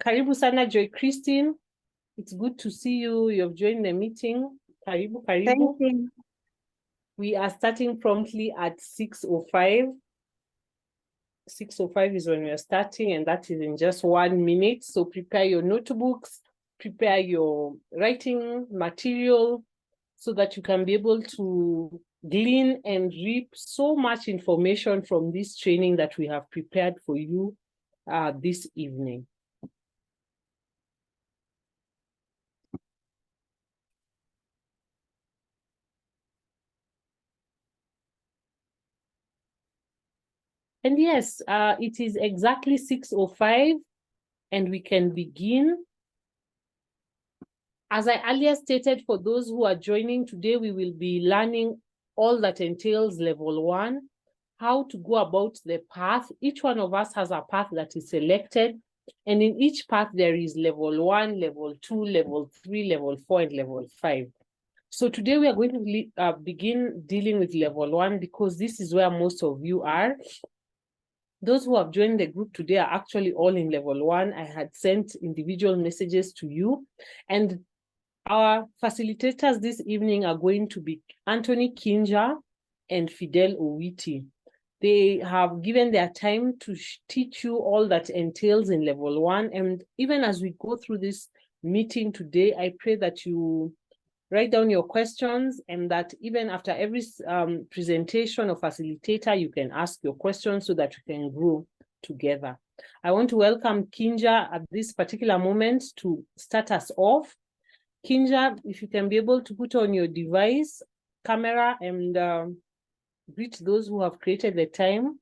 Karibu sana Joy Christine. It's good to see you. You've joined the meeting. Karibu, karibu. Thank you. We are starting promptly at 6:05. 6:05 is when we are starting, and that is in just 1 minute. So prepare your notebooks, prepare your writing material so that you can be able to glean and reap so much information from this training that we have prepared for you this evening. And yes, it is exactly 6:05 and we can begin. As I earlier stated, for those who are joining today, we will be learning all that entails level 1, how to go about the path. Each one of us has a path that is selected, and in each path there is level 1, level 2, level 3, level 4, and level 5. So today we are going to begin dealing with level 1 because this is where most of you are. Those who have joined the group today are actually all in level 1. I had sent individual messages to you, and our facilitators this evening are going to be Anthony Kinja and Fidel Owiti. They have given their time to teach you all that entails in level 1. And even as we go through this meeting today, I pray that you write down your questions, and that even after every presentation or facilitator, you can ask your questions so that we can grow together. I want to welcome Kinja at this particular moment to start us off. Kinja, if you can be able to put on your device, camera, and greet those who have created the time,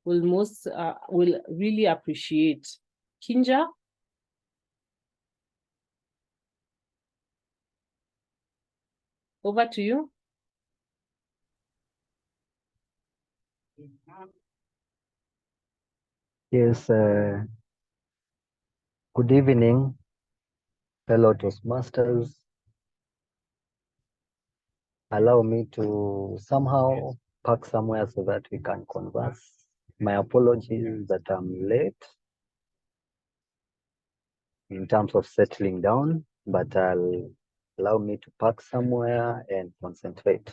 will really appreciate. Kinja? Over to you. Yes, good evening, fellow Toastmasters. Allow me to somehow park somewhere so that we can converse. My apologies that I'm late in terms of settling down, but allow me to park somewhere and concentrate.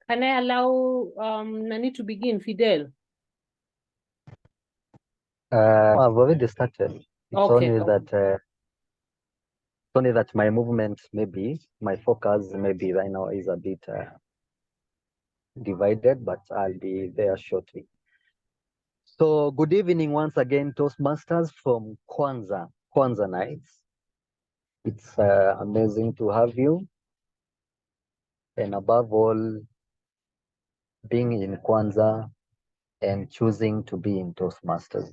Can I allow Nani to begin, Fidel? I've already started. It's Okay. only that my movement, maybe my focus, maybe right now is a bit divided, but I'll be there shortly. So good evening once again, Toastmasters from Kwanza nights. It's amazing to have you. And above all, being in Kwanza and choosing to be in Toastmasters.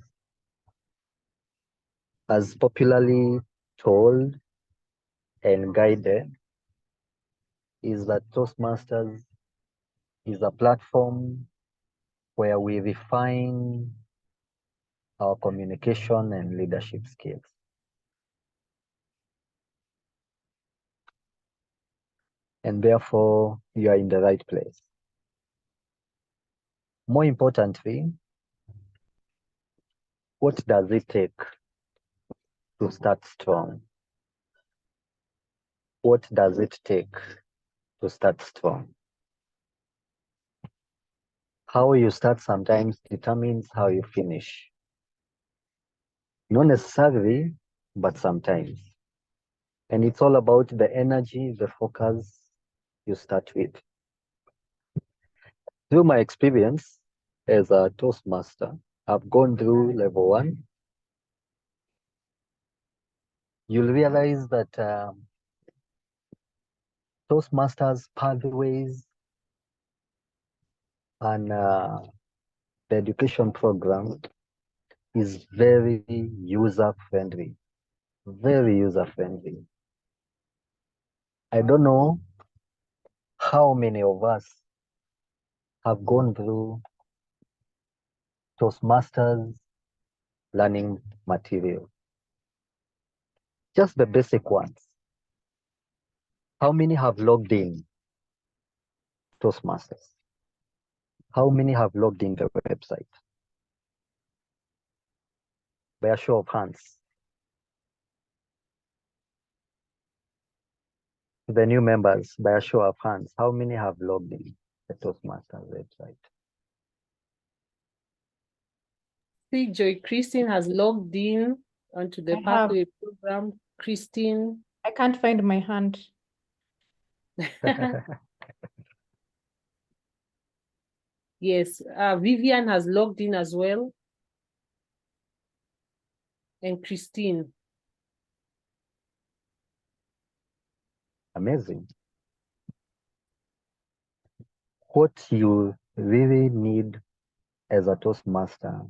As popularly told and guided, is that Toastmasters is a platform where we refine our communication and leadership skills. And therefore, you are in the right place. More importantly, what does it take to start strong? What does it take to start strong? How you start sometimes determines how you finish. Not necessarily, but sometimes. And it's all about the energy, the focus you start with. Through my experience as a Toastmaster, I've gone through level 1. You'll realize that Toastmasters pathways and the education program is very user-friendly, very user-friendly. I don't know how many of us have gone through Toastmasters learning material. Just the basic ones. How many have logged in Toastmasters? How many have logged in the website? By a show of hands. The new members, by a show of hands, how many have logged in the Toastmasters website? See, Joy Christine has logged in onto the I have. pathway program. Christine. I can't find my hand. Yes, Vivian has logged in as well. And Christine. Amazing. What you really need as a Toastmaster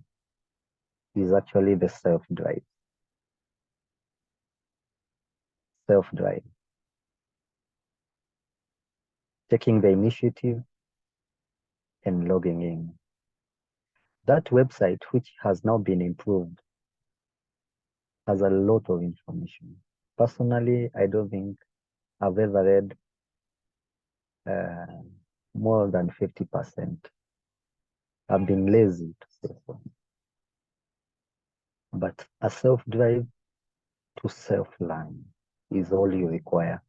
is actually the self-drive. Self-drive. Taking the initiative and logging in. That website, which has now been improved, has a lot of information. Personally, I don't think I've ever read more than 50%. I've been lazy to say so. But a self-drive to self-learn is all you require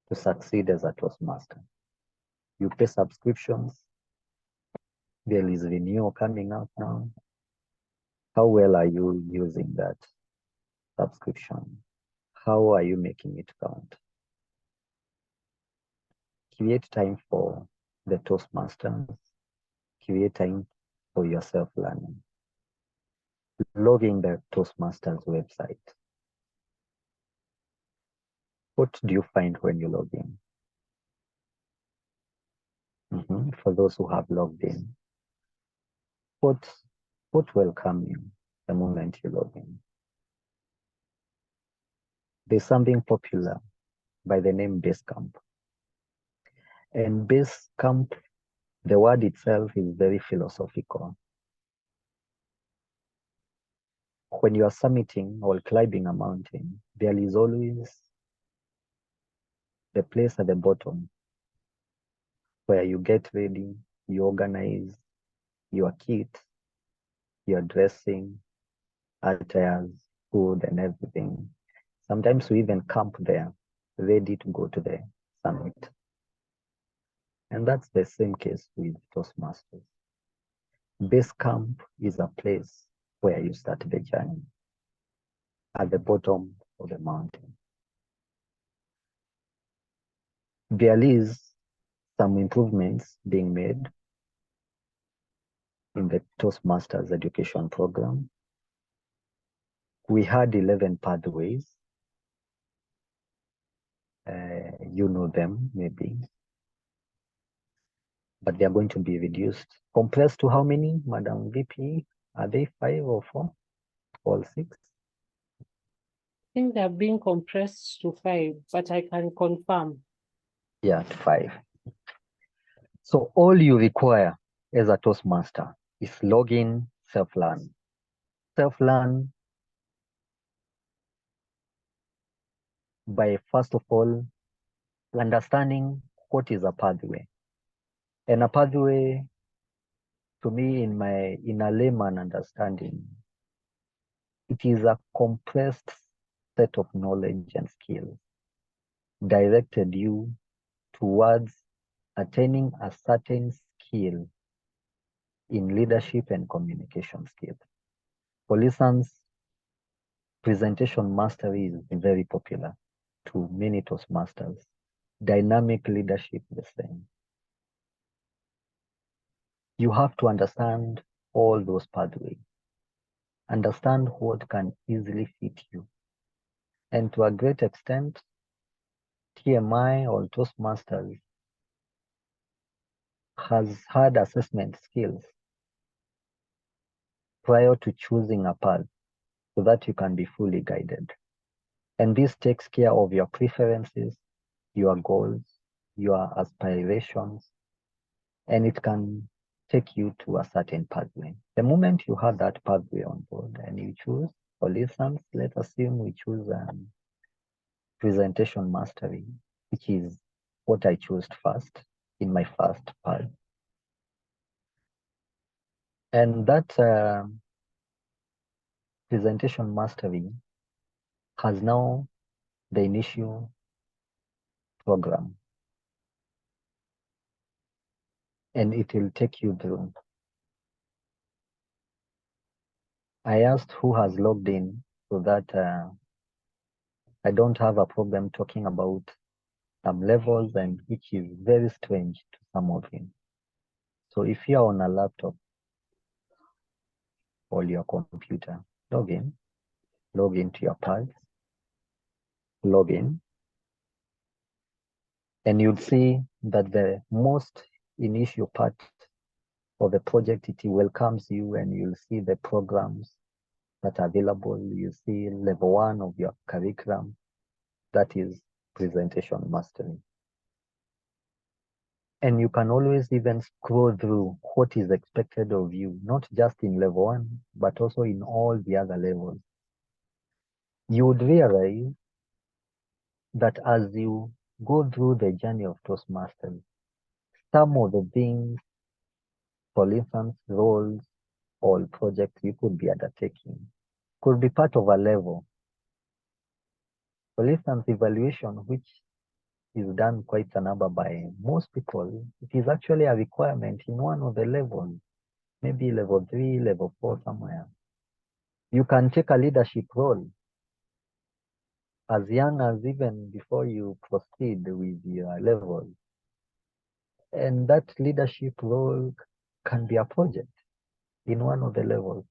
to succeed as a Toastmaster. You pay subscriptions. There is renewal coming out now. How well are you using that subscription? How are you making it count? Create time for the Toastmasters. Create time for your self-learning. Log in the Toastmasters website. What do you find when you log in? For those who have logged in, what welcome you the moment you log in? There's something popular by the name Basecamp. And Basecamp, the word itself is very philosophical. When you are summiting or climbing a mountain, there is always the place at the bottom where you get ready, you organize your kit, your dressing, attires, food, and everything. Sometimes we even camp there, ready to go to the summit. And that's the same case with Toastmasters. Base camp is a place where you start the journey at the bottom of the mountain. There is some improvements being made in the Toastmasters education program. We had 11 pathways. You know them, maybe. But they are going to be reduced. Compressed to how many, Madam VP? Are they 5 or 4 or 6? I think they're being compressed to 5, but I can confirm. Yeah, 5. So all you require as a Toastmaster is login, self-learn. Self-learn by, first of all, understanding what is a pathway. And a pathway, to me, in a layman understanding, it is a compressed set of knowledge and skills directed you towards attaining a certain skill in leadership and communication skills. For instance, presentation mastery is very popular to many Toastmasters. Dynamic leadership, the same. You have to understand all those pathways. Understand what can easily fit you. And to a great extent, TMI or Toastmasters has had assessment skills prior to choosing a path so that you can be fully guided. And this takes care of your preferences, your goals, your aspirations, and it can take you to a certain pathway. The moment you have that pathway on board and you choose, for instance, let's assume we choose presentation mastery, which is what I chose first in my first path. And that presentation mastery has now the initial program, and it will take you through. I asked who has logged in so that I don't have a problem talking about some levels, and which is very strange to some of you. So if you're on a laptop or your computer, log into your pads, log in, and you'll see that the most initial part of the project, it welcomes you, and you'll see the programs that are available. You see level 1 of your curriculum, that is presentation mastery. And you can always even scroll through what is expected of you, not just in level 1, but also in all the other levels. You would realize that as you go through the journey of Toastmasters, some of the things, for instance, roles or projects you could be undertaking, could be part of a level. For instance, evaluation, which is done quite a number by most people, it is actually a requirement in one of the levels, maybe level 3, level 4, somewhere. You can take a leadership role as young as even before you proceed with your level. And that leadership role can be a project in one of the levels.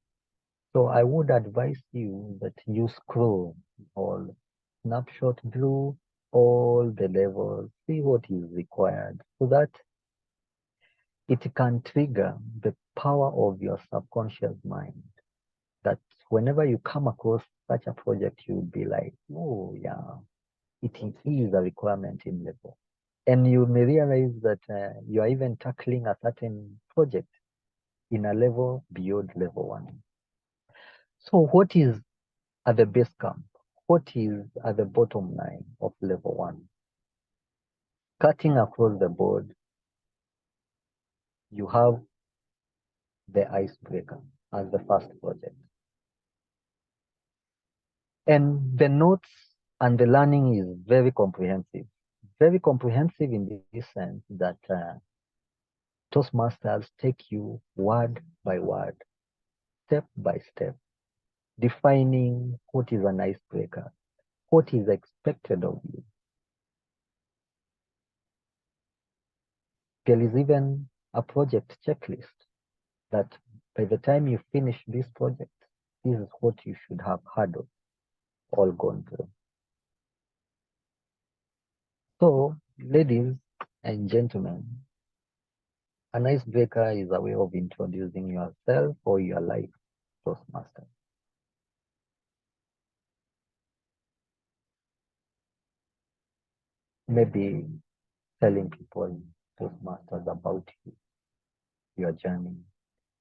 So I would advise you that you scroll or snapshot through all the levels, see what is required, so that it can trigger the power of your subconscious mind, that whenever you come across such a project, you'll be like, oh yeah, it is a requirement in level. And you may realize that you are even tackling a certain project in a level beyond level 1. So what is at the base camp? What is at the bottom line of level 1? Cutting across the board, you have the icebreaker as the first project. And the notes and the learning is very comprehensive. Very comprehensive in this sense that Toastmasters take you word by word, step by step, defining what is an icebreaker, what is expected of you. There is even a project checklist that by the time you finish this project, this is what you should have handled, all gone through. So, ladies and gentlemen, an icebreaker is a way of introducing yourself or your life Toastmaster. Maybe telling people Toastmasters about you, your journey,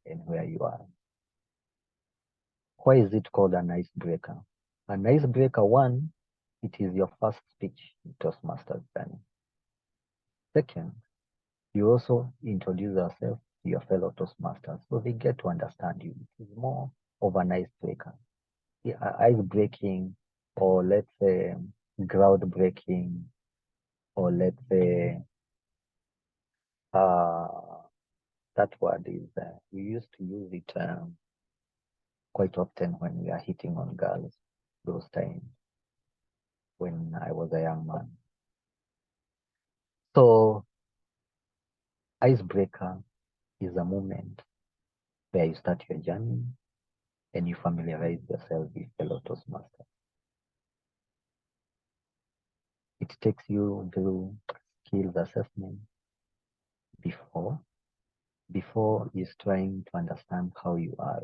and where you are. Why is it called an icebreaker? An icebreaker, one, it is your first speech in Toastmasters journey. Second, you also introduce yourself to your fellow Toastmasters so they get to understand you. It is more of an icebreaker. Ice breaking, or let's say groundbreaking, or let's say that word is, we used to use it quite often when we are hitting on girls, those times when I was a young man. So icebreaker is a moment where you start your journey and you familiarize yourself with fellow Toastmasters. It takes you through skills assessment before is trying to understand how you are,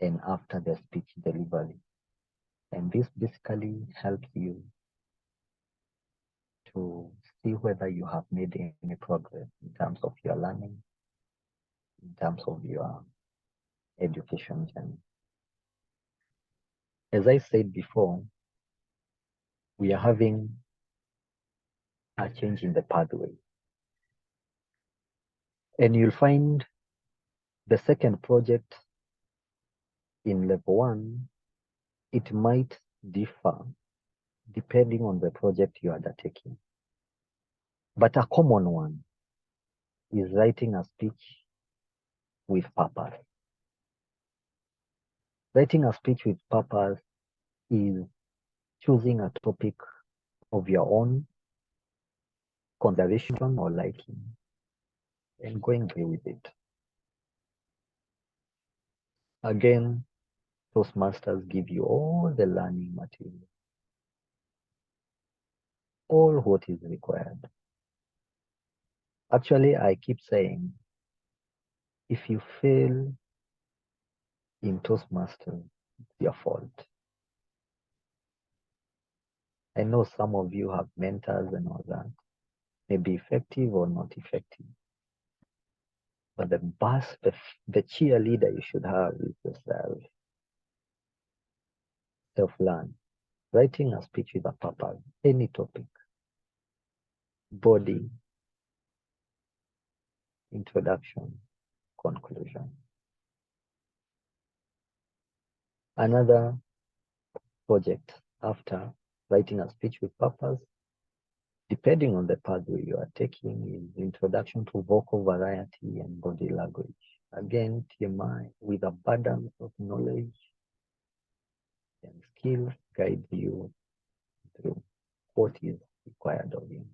and after the speech delivery. And this basically helps you to see whether you have made any progress in terms of your learning, in terms of your education journey. As I said before, we are having a change in the pathway. And you'll find the second project in level 1, it might differ depending on the project you are undertaking. But a common one is writing a speech with purpose. Writing a speech with purpose is choosing a topic of your own consideration or liking and going through with it. Again, Toastmasters give you all the learning material, all what is required. Actually, I keep saying, if you fail in Toastmasters, it's your fault. I know some of you have mentors and all that, may be effective or not effective. But the boss, the cheerleader you should have is yourself. Self-learn. Writing a speech with a purpose, any topic, body, introduction, conclusion. Another project after writing a speech with purpose, depending on the pathway you are taking, is introduction to vocal variety and body language. Again, TMI, with abundance of knowledge and skills, guide you through what is required of you.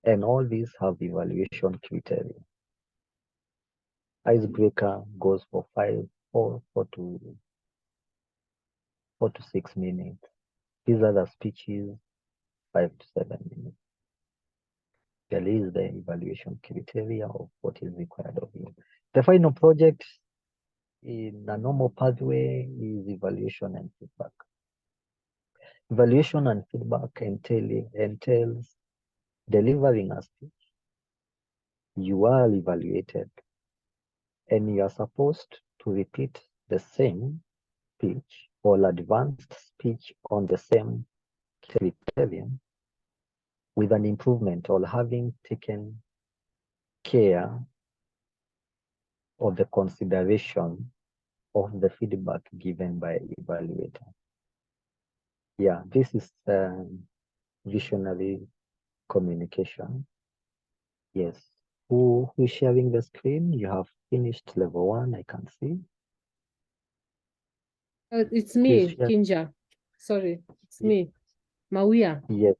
And all these have evaluation criteria. Icebreaker goes for 4 to 6 minutes. These are the speeches, 5 to 7 minutes. There is the evaluation criteria of what is required of you. The final project in a normal pathway is evaluation and feedback. Evaluation and feedback entails delivering a speech. You are evaluated and you are supposed to repeat the same speech or advanced speech on the same criterion with an improvement or having taken care of the consideration of the feedback given by evaluator. Yeah, this is visionary communication. Yes. Who is sharing the screen? You have finished level 1, I can see. It's me, Kinja. Sorry, it's me, Mawia. Yes.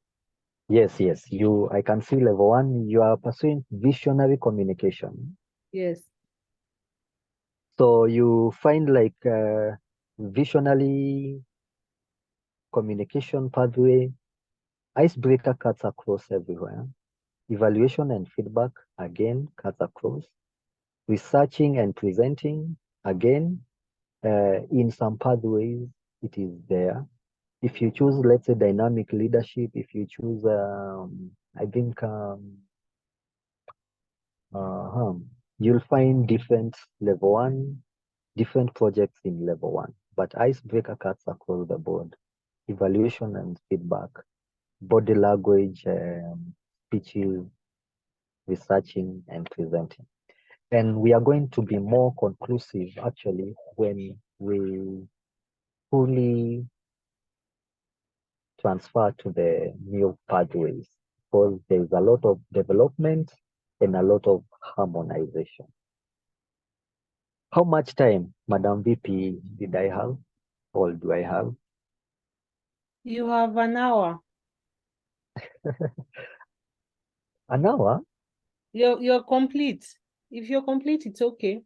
Yes. I can see level 1. You are pursuing visionary communication. Yes. So you find like visionary communication pathway, icebreaker cuts across everywhere. Evaluation and feedback, again, cuts across. Researching and presenting, again, in some pathways, it is there. If you choose, let's say, dynamic leadership, if you choose, I think, you'll find different level 1, different projects in level 1, but icebreaker cuts across the board. Evaluation and feedback, body language, speeches, researching and presenting. And we are going to be more conclusive actually when we fully transfer to the new pathways, because there is a lot of development and a lot of harmonization. How much time, Madam VP, did I have or do I have? You have an hour. An hour? You're complete. If you're complete, it's okay.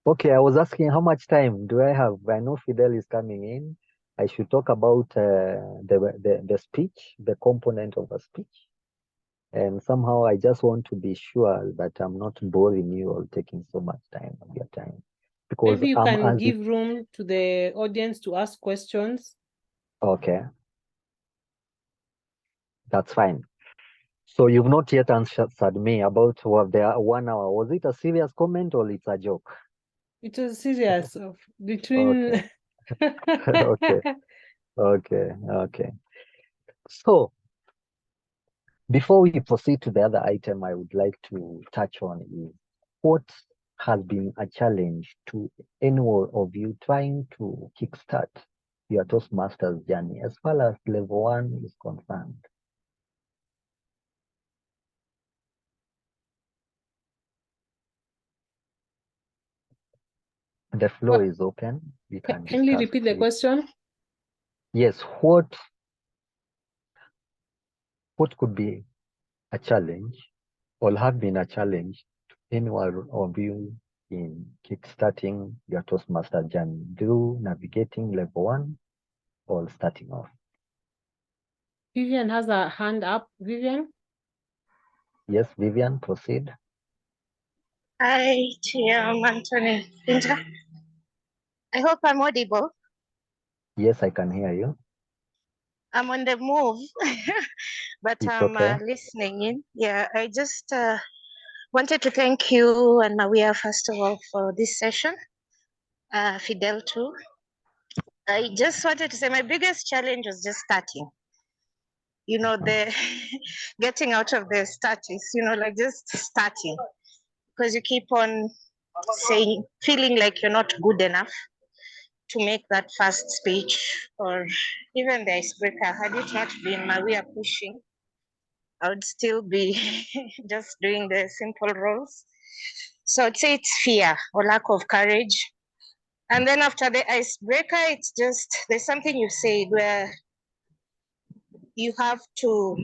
Okay, I was asking how much time do I have? I know Fidel is coming in. I should talk about the speech, the component of a speech. And somehow I just want to be sure that I'm not boring you or taking so much time of your time. Because Maybe you I'm can give room to the audience to ask questions. Okay. That's fine. So you've not yet answered me about what the 1 hour. Was it a serious comment or it's a joke? It was serious between. Okay. Okay. So before we proceed to the other item, I would like to touch on is what has been a challenge to any one of you trying to kickstart your Toastmasters journey as far as level 1 is concerned? The floor What- is open. We can Kindly discuss, repeat the please. question. Yes, what could be a challenge or have been a challenge to any one of you in kickstarting your Toastmaster journey through navigating level 1 or starting off? Vivian has a hand up. Vivian? Yes, Vivian, proceed. Hi, I'm Anthony Pinter. I hope I'm audible. Yes, I can hear you. I'm on the move, but It's I'm okay. listening in. Yeah, I just wanted to thank you and Maria, first of all, for this session. Fidel, too. I just wanted to say my biggest challenge was just starting. You know, the getting out of the status, like just starting. Because you keep on saying, feeling like you're not good enough to make that first speech or even the icebreaker. Had it not been Maria pushing, I would still be just doing the simple roles. So I'd say it's fear or lack of courage. And then after the icebreaker, it's just there's something you said where you have to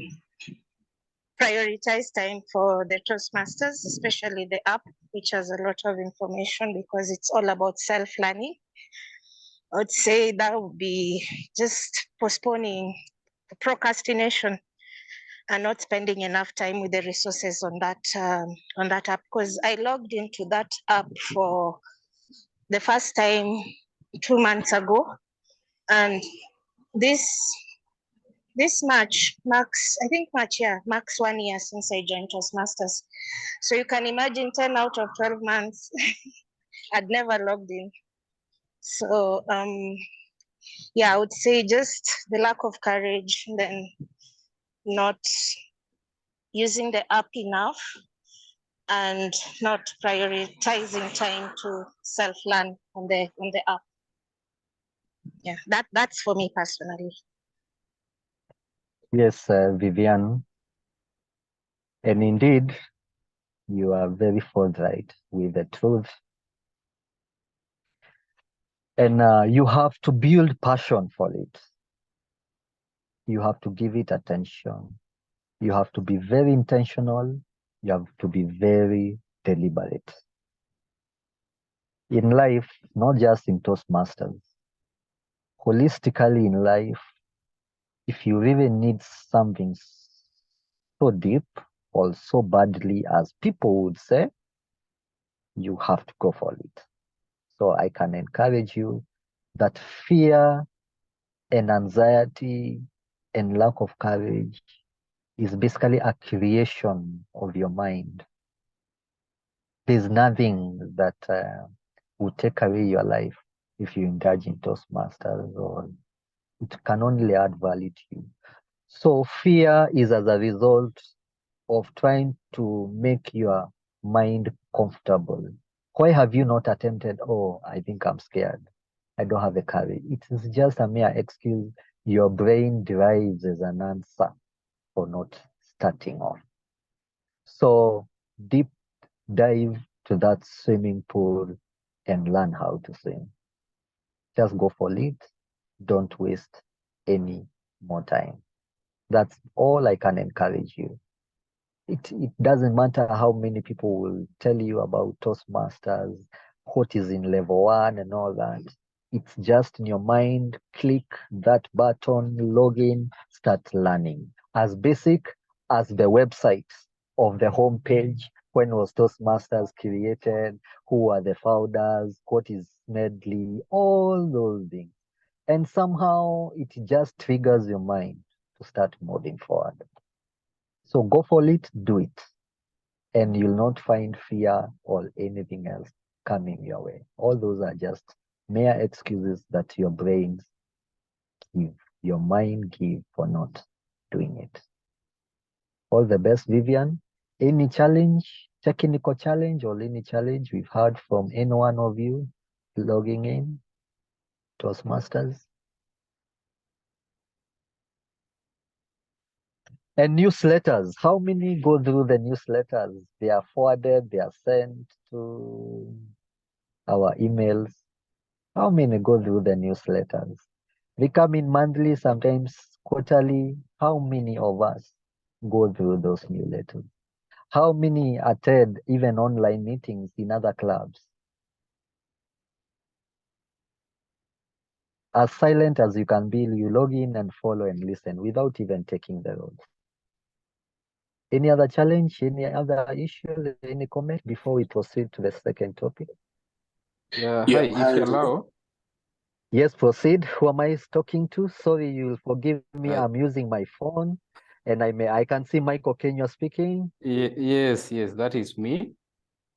prioritize time for the Toastmasters, especially the app, which has a lot of information because it's all about self-learning. I would say that would be just postponing procrastination and not spending enough time with the resources on that app. Because I logged into that app for the first time 2 months ago, and this March marks, I think March, yeah, marks 1 year since I joined Toastmasters. So you can imagine 10 out of 12 months I'd never logged in. So yeah, I would say just the lack of courage, then not using the app enough and not prioritizing time to self-learn on the app. Yeah, that's for me personally. Yes, Vivian, and indeed, you are very forthright with the truth. And you have to build passion for it. You have to give it attention. You have to be very intentional. You have to be very deliberate. In life, not just in Toastmasters, holistically in life, if you really need something so deep or so badly as people would say, you have to go for it. So I can encourage you that fear and anxiety and lack of courage is basically a creation of your mind. There's nothing that will take away your life if you indulge in Toastmasters, or it can only add value to you. So fear is as a result of trying to make your mind comfortable. Why have you not attempted? Oh, I think I'm scared. I don't have the courage. It is just a mere excuse your brain derives as an answer for not starting off. So deep dive to that swimming pool and learn how to swim. Just go for it. Don't waste any more time. That's all I can encourage you. It doesn't matter how many people will tell you about Toastmasters, what is in level 1 and all that. It's just in your mind. Click that button, log in, start learning. As basic as the website of the homepage, when was Toastmasters created, who are the founders, what is Medley, all those things. And somehow it just triggers your mind to start moving forward. So go for it, do it. And you'll not find fear or anything else coming your way. All those are just mere excuses that your brains give, your mind give for not doing it. All the best, Vivian. Any challenge, technical challenge or any challenge we've heard from any one of you logging in, Toastmasters? And newsletters, how many go through the newsletters? They are forwarded, they are sent to our emails. How many go through the newsletters? They come in monthly, sometimes quarterly. How many of us go through those newsletters? How many attend even online meetings in other clubs? As silent as you can be, you log in and follow and listen without even taking the road. Any other challenge, any other issue, any comment before we proceed to the second topic? Yeah, Yeah, hi, if hi. you allow. Yes, proceed. Who am I talking to? Sorry, you'll forgive me. Uh, I'm using my phone and I can see Michael Kenya speaking. yes, that is me.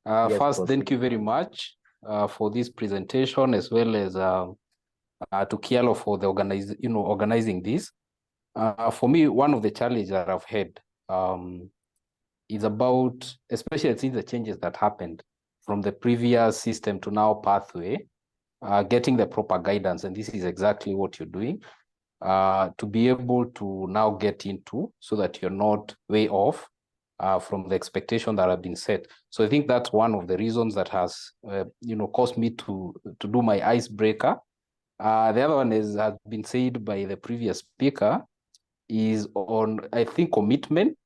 Yes, First, thank proceed. you very much for this presentation, as well as to Kialo for the organizing this. For me, one of the challenges that I've had is about, especially since the changes that happened from the previous system to now pathway, getting the proper guidance, and this is exactly what you're doing, to be able to now get into so that you're not way off from the expectation that have been set. So I think that's one of the reasons that has, caused me to do my icebreaker. The other one has been said by the previous speaker, is on, I think, commitment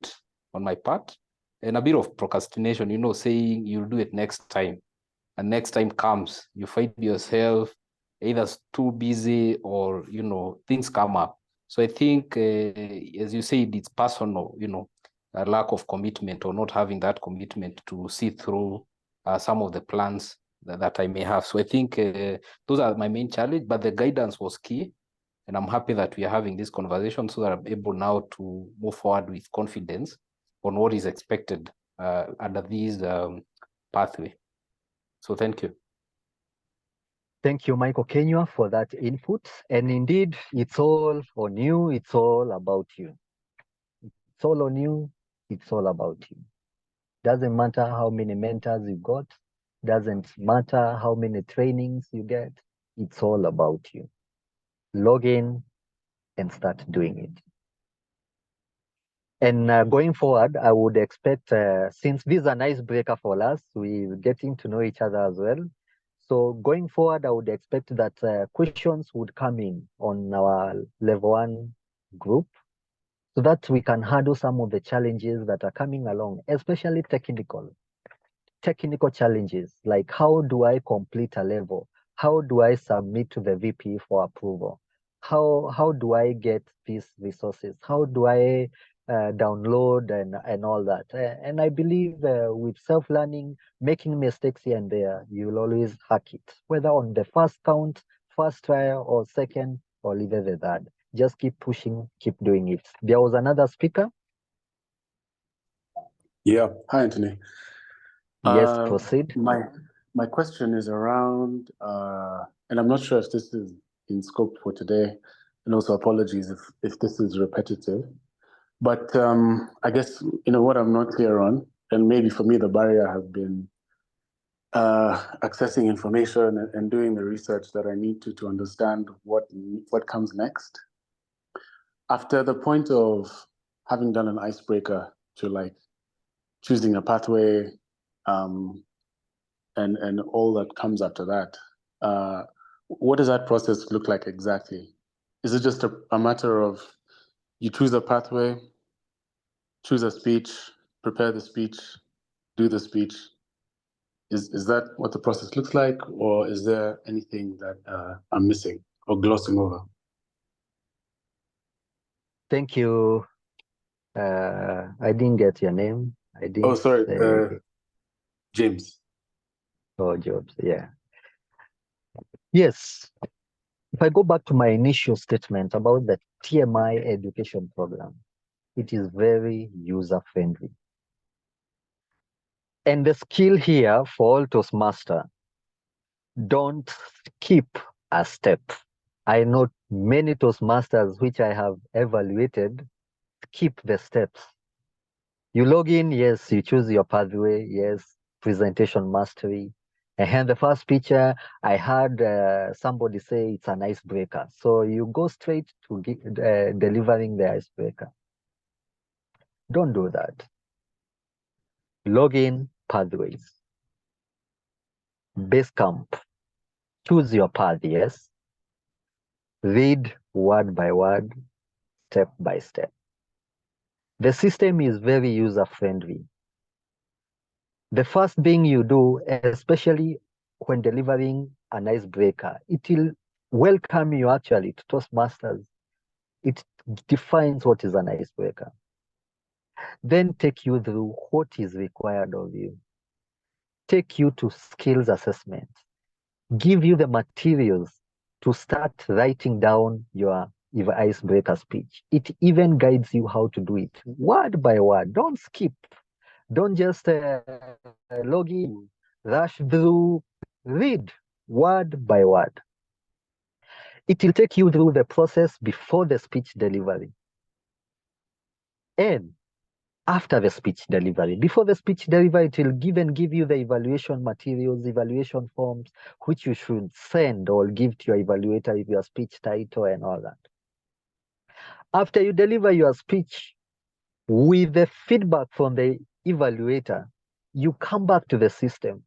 on my part and a bit of procrastination, saying you'll do it next time. And next time comes, you find yourself either too busy or, things come up. So I think, as you said, it's personal, a lack of commitment or not having that commitment to see through some of the plans that I may have. So I think those are my main challenge, but the guidance was key. And I'm happy that we are having this conversation so that I'm able now to move forward with confidence on what is expected under this pathway. So thank you. Thank you, Michael Kenya, for that input. And indeed, it's all on you. It's all about you. It's all on you. It's all about you. Doesn't matter how many mentors you got. Doesn't matter how many trainings you get. It's all about you. Log in and start doing it. And going forward, I would expect, since this is an icebreaker for us, we're getting to know each other as well. So going forward, I would expect that questions would come in on our level 1 group so that we can handle some of the challenges that are coming along, especially technical challenges, like how do I complete a level? How do I submit to the VP for approval? How do I get these resources? How do I download and all that? And I believe with self-learning, making mistakes here and there, you'll always hack it, whether on the first count, first trial, or second, or even the third. Just keep pushing, keep doing it. There was another speaker. Yeah, hi, Anthony. Yes, proceed. My question is around, and I'm not sure if this is in scope for today, and also apologies if this is repetitive, but I guess, what I'm not clear on, and maybe for me the barrier has been accessing information and doing the research that I need to understand what comes next. After the point of having done an icebreaker to like choosing a pathway, and all that comes after that, what does that process look like exactly? Is it just a matter of you choose a pathway, choose a speech, prepare the speech, do the speech? Is that what the process looks like, or is there anything that I'm missing or glossing over? Thank you. I didn't get your name. I didn't Oh, sorry, say James. Jobs. Yeah. Yes. If I go back to my initial statement about the TMI education program, it is very user-friendly. And the skill here for all Toastmasters, don't skip a step. I know many Toastmasters which I have evaluated skip the steps. You log in, yes, you choose your pathway, yes, presentation mastery. And the first picture, I heard somebody say it's an icebreaker. So you go straight to delivering the icebreaker. Don't do that. Login pathways. Basecamp. Choose your path, yes. Read word by word, step by step. The system is very user-friendly. The first thing you do, especially when delivering an icebreaker, it will welcome you actually to Toastmasters. It defines what is an icebreaker. Then take you through what is required of you. Take you to skills assessment. Give you the materials to start writing down your icebreaker speech. It even guides you how to do it word by word. Don't skip. Don't just log in, rush through, read word by word. It will take you through the process before the speech delivery and after the speech delivery. Before the speech delivery, it will give you the evaluation materials, evaluation forms, which you should send or give to your evaluator with your speech title and all that. After you deliver your speech, with the feedback from the evaluator, you come back to the system.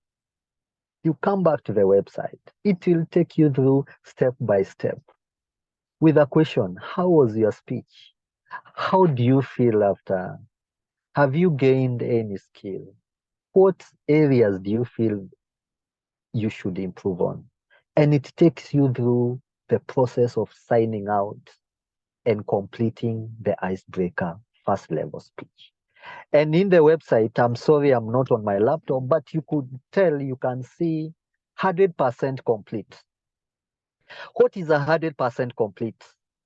You come back to the website. It will take you through step by step with a question. How was your speech? How do you feel after? Have you gained any skill? What areas do you feel you should improve on? And it takes you through the process of signing out and completing the icebreaker first level speech. And in the website, I'm sorry, I'm not on my laptop, but you could tell, you can see 100% complete. What is 100% complete?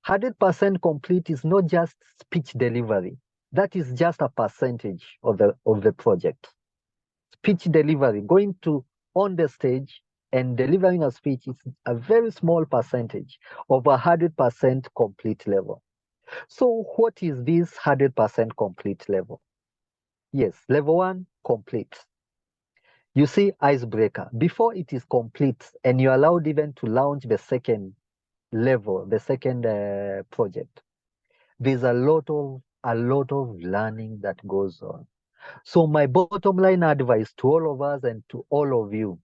100% complete is not just speech delivery. That is just a percentage of the project. Speech delivery, going to on the stage and delivering a speech is a very small percentage of 100% complete level. So what is this 100% complete level? Yes, level 1, complete. You see icebreaker. Before it is complete and you're allowed even to launch the second level, the second project, there's a lot of learning that goes on. So my bottom line advice to all of us and to all of you,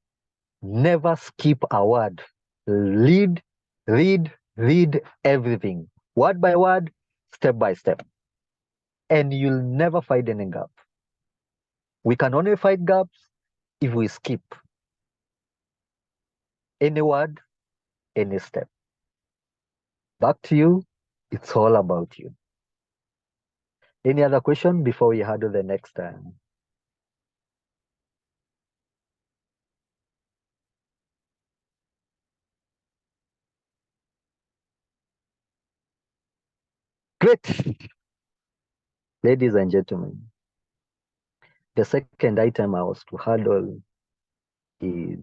never skip a word. Read everything, word by word, step by step. And you'll never find any gap. We can only find gaps if we skip any word, any step. Back to you. It's all about you. Any other question before we handle the next time? Great. Ladies and gentlemen, the second item I was to handle is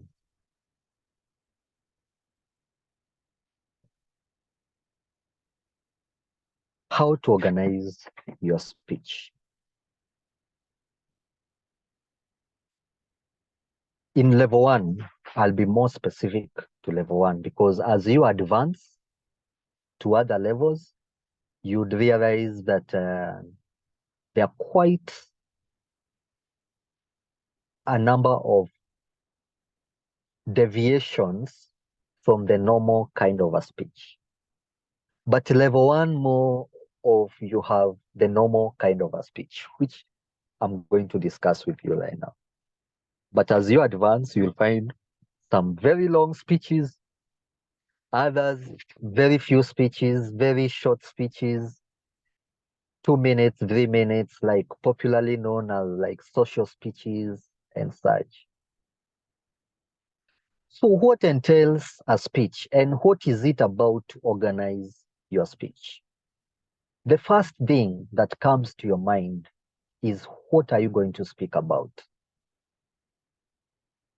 how to organize your speech. In level 1, I'll be more specific to level 1 because as you advance to other levels, you'd realize that there are quite a number of deviations from the normal kind of a speech. But level 1, more of you have the normal kind of a speech, which I'm going to discuss with you right now. But as you advance, you'll find some very long speeches, others very few speeches, very short speeches, 2 minutes, 3 minutes, like popularly known as like social speeches and such. So what entails a speech and what is it about to organize your speech? The first thing that comes to your mind is, what are you going to speak about?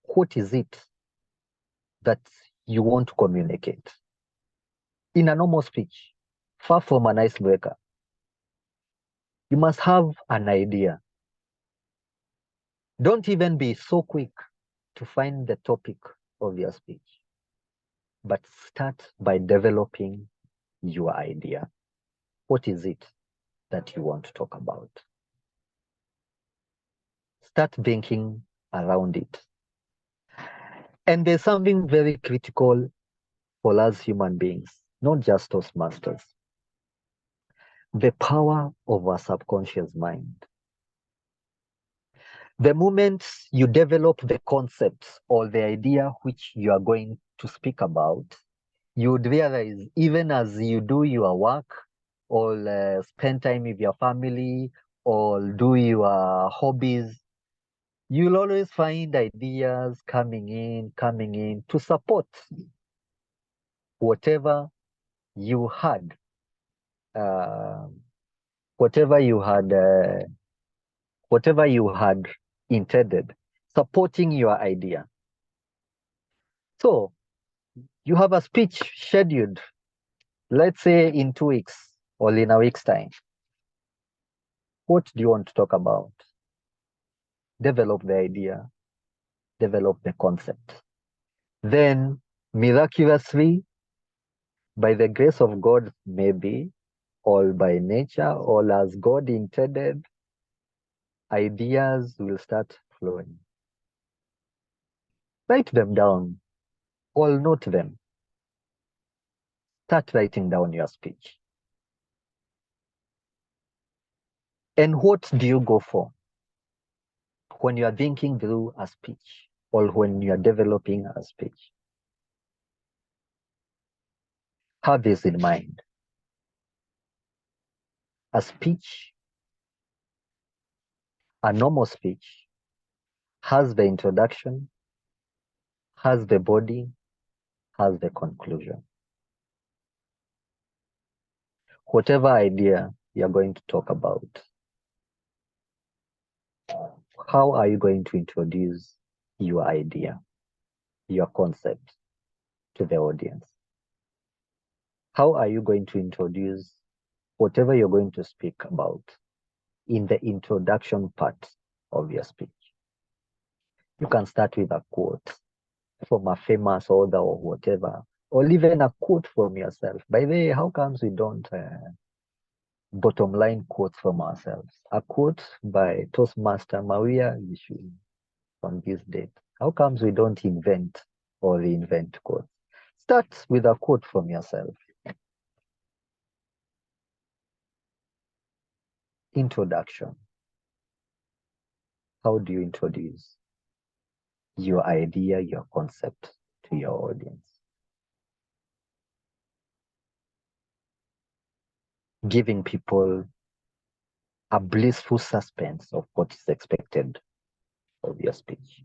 What is it that you want to communicate? In a normal speech, far from an icebreaker, you must have an idea. Don't even be so quick to find the topic of your speech, but start by developing your idea. What is it that you want to talk about? Start thinking around it. And there's something very critical for us human beings, not just Toastmasters. The power of our subconscious mind. The moment you develop the concept or the idea which you are going to speak about, you would realize even as you do your work or spend time with your family or do your hobbies, you'll always find ideas coming in to support whatever you had, uh, whatever you had, whatever you had intended, supporting your idea. So you have a speech scheduled, let's say in 2 weeks or in a week's time. What do you want to talk about? Develop the idea, develop the concept. Then miraculously, by the grace of God, maybe, or by nature, or as God intended, ideas will start flowing. Write them down, or note them. Start writing down your speech. And what do you go for when you are thinking through a speech or when you are developing a speech? Have this in mind. A speech, a normal speech, has the introduction, has the body, has the conclusion. Whatever idea you're going to talk about, how are you going to introduce your idea, your concept to the audience? How are you going to introduce whatever you're going to speak about in the introduction part of your speech? You can start with a quote from a famous author or whatever, or even a quote from yourself. By the way, how comes we don't bottom line quotes from ourselves? A quote by Toastmaster Maria Yishu on this date. How comes we don't invent or reinvent quotes? Start with a quote from yourself. Introduction. How do you introduce your idea, your concept to your audience? Giving people a blissful suspense of what is expected of your speech.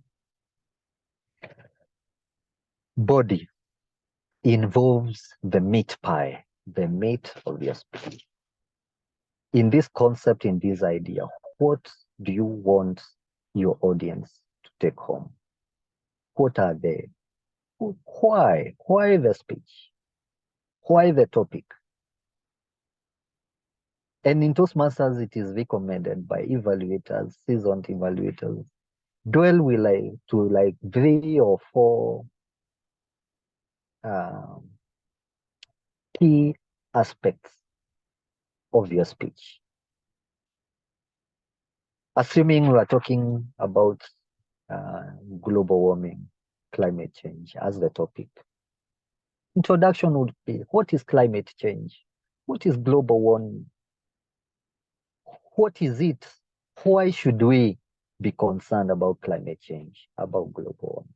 Body involves the meat pie, the meat of your speech. In this concept, in this idea, what do you want your audience to take home? What are they? Why? Why the speech? Why the topic? And in Toastmasters, it is recommended by evaluators, seasoned evaluators, dwell with like 3 or 4 key aspects of your speech. Assuming we are talking about global warming, climate change as the topic. Introduction would be, what is climate change? What is global warming? What is it? Why should we be concerned about climate change, about global warming?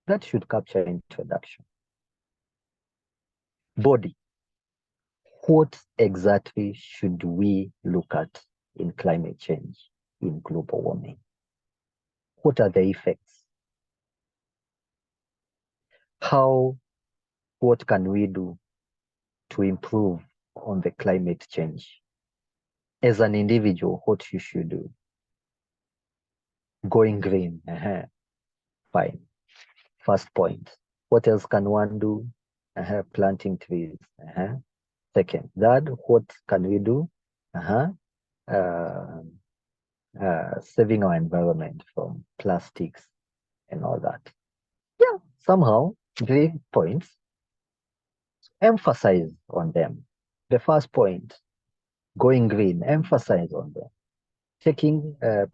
That should capture introduction. Body. What exactly should we look at in climate change, in global warming? What are the effects? What can we do to improve on the climate change? As an individual, what you should do? Going green, fine. First point. What else can one do? Planting trees. Second, third, what can we do? saving our environment from plastics and all that. Yeah, somehow, 3 points. Emphasize on them. The first point, going green, emphasize on them.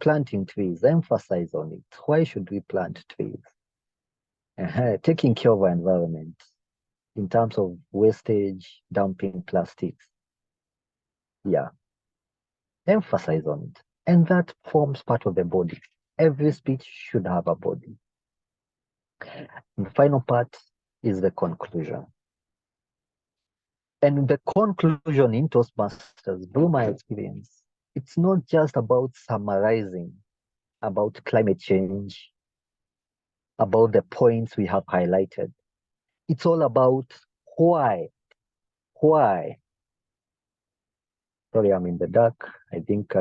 Planting trees, emphasize on it. Why should we plant trees? Taking care of our environment in terms of wastage, dumping plastics. Yeah, emphasize on it. And that forms part of the body. Every speech should have a body. The final part is the conclusion. And the conclusion in Toastmasters, through my experience, it's not just about summarizing about climate change, about the points we have highlighted. It's all about why. Why? Sorry, I'm in the dark. I think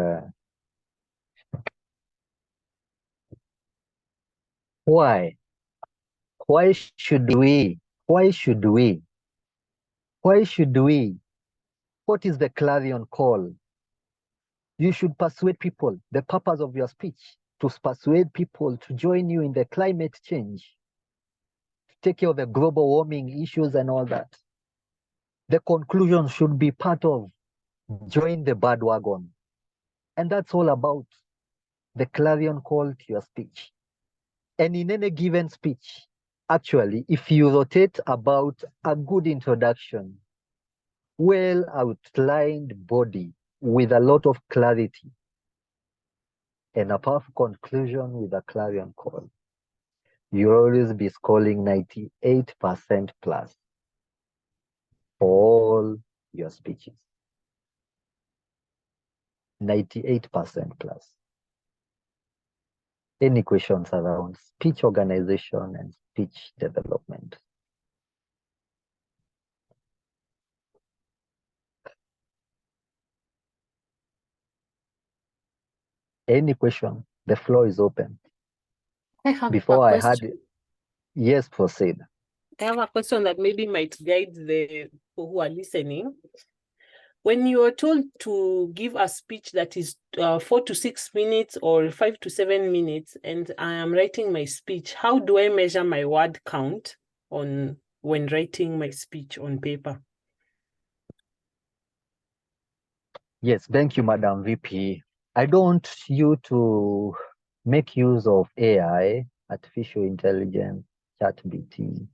why? Why should we? Why should we? Why should we? What is the clarion call? You should persuade people. The purpose of your speech to persuade people to join you in the climate change, take care of the global warming issues and all that. The conclusion should be part of join the bandwagon. And that's all about the clarion call to your speech. And in any given speech, actually, if you rotate about a good introduction, well outlined body with a lot of clarity, and a powerful conclusion with a clarion call, you'll always be scoring 98% plus for all your speeches. 98% plus. Any questions around speech organization and speech development? Any question? The floor is open. I have Before a I had, question. yes, proceed. I have a question that maybe might guide the people who are listening. When you are told to give a speech that is 4 to 6 minutes or 5 to 7 minutes, and I am writing my speech, how do I measure my word count when writing my speech on paper? Yes, thank you, Madam VP. I don't want you to make use of AI, artificial intelligence, ChatGPT,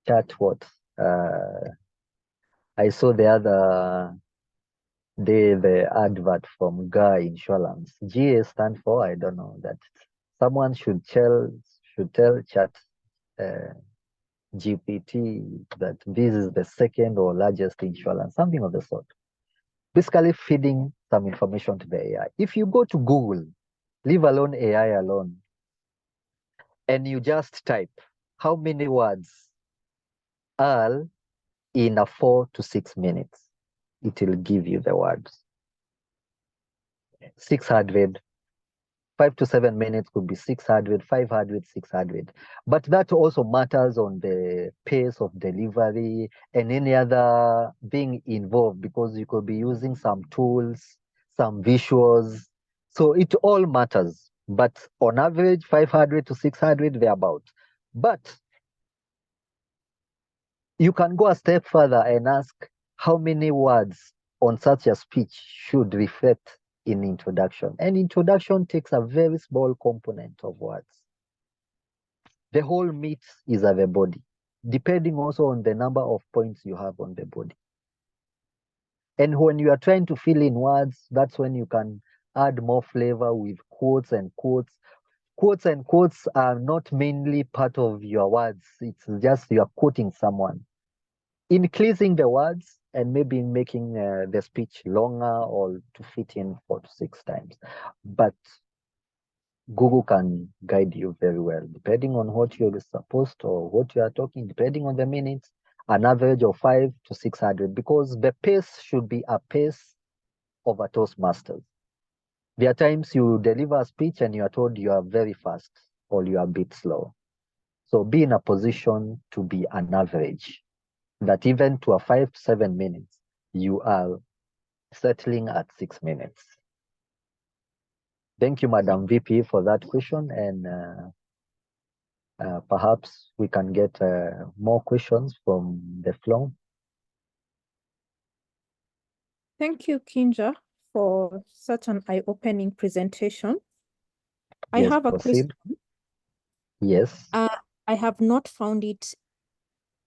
chat what? I saw the other day the advert from GA Insurance. GA stand for, I don't know, that someone should tell Chat GPT that this is the second or largest insurance, something of the sort. Basically feeding some information to the AI. If you go to Google, leave alone AI alone, and you just type how many words are in a 4 to 6 minutes, it will give you the words. 600, 5 to 7 minutes could be 600, 500, 600. But that also matters on the pace of delivery and any other being involved, because you could be using some tools, some visuals. So it all matters. But on average, 500 to 600, thereabout. But you can go a step further and ask how many words on such a speech should reflect in introduction. And introduction takes a very small component of words. The whole meat is of the body, depending also on the number of points you have on the body. And when you are trying to fill in words, that's when you can add more flavor with quotes and quotes. Quotes and quotes are not mainly part of your words. It's just you are quoting someone. Increasing the words and maybe making the speech longer or to fit in 4 to 6 times. But Google can guide you very well, depending on what you're supposed or what you are talking, depending on the minutes, an average of 5 to 600, because the pace should be a pace of a Toastmasters. There are times you deliver a speech and you are told you are very fast or you are a bit slow. So be in a position to be an average, that even to a 5 to 7 minutes, you are settling at 6 minutes. Thank you, Madam VP, for that question. And perhaps we can get more questions from the floor. Thank you, Kinja, for such an eye-opening presentation. I Yes, have a question. proceed. Yes. I have not found it,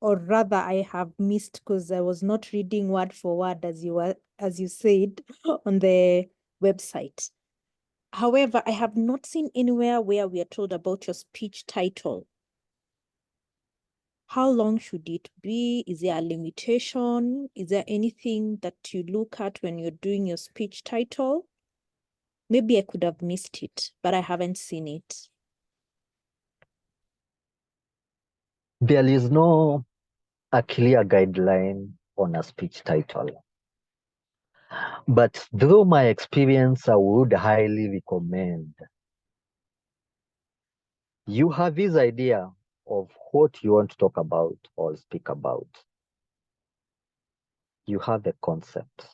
or rather I have missed because I was not reading word for word as you said on the website. However, I have not seen anywhere where we are told about your speech title. How long should it be? Is there a limitation? Is there anything that you look at when you're doing your speech title? Maybe I could have missed it, but I haven't seen it. There is no a clear guideline on a speech title. But through my experience, I would highly recommend you have this idea of what you want to talk about or speak about. You have a concept.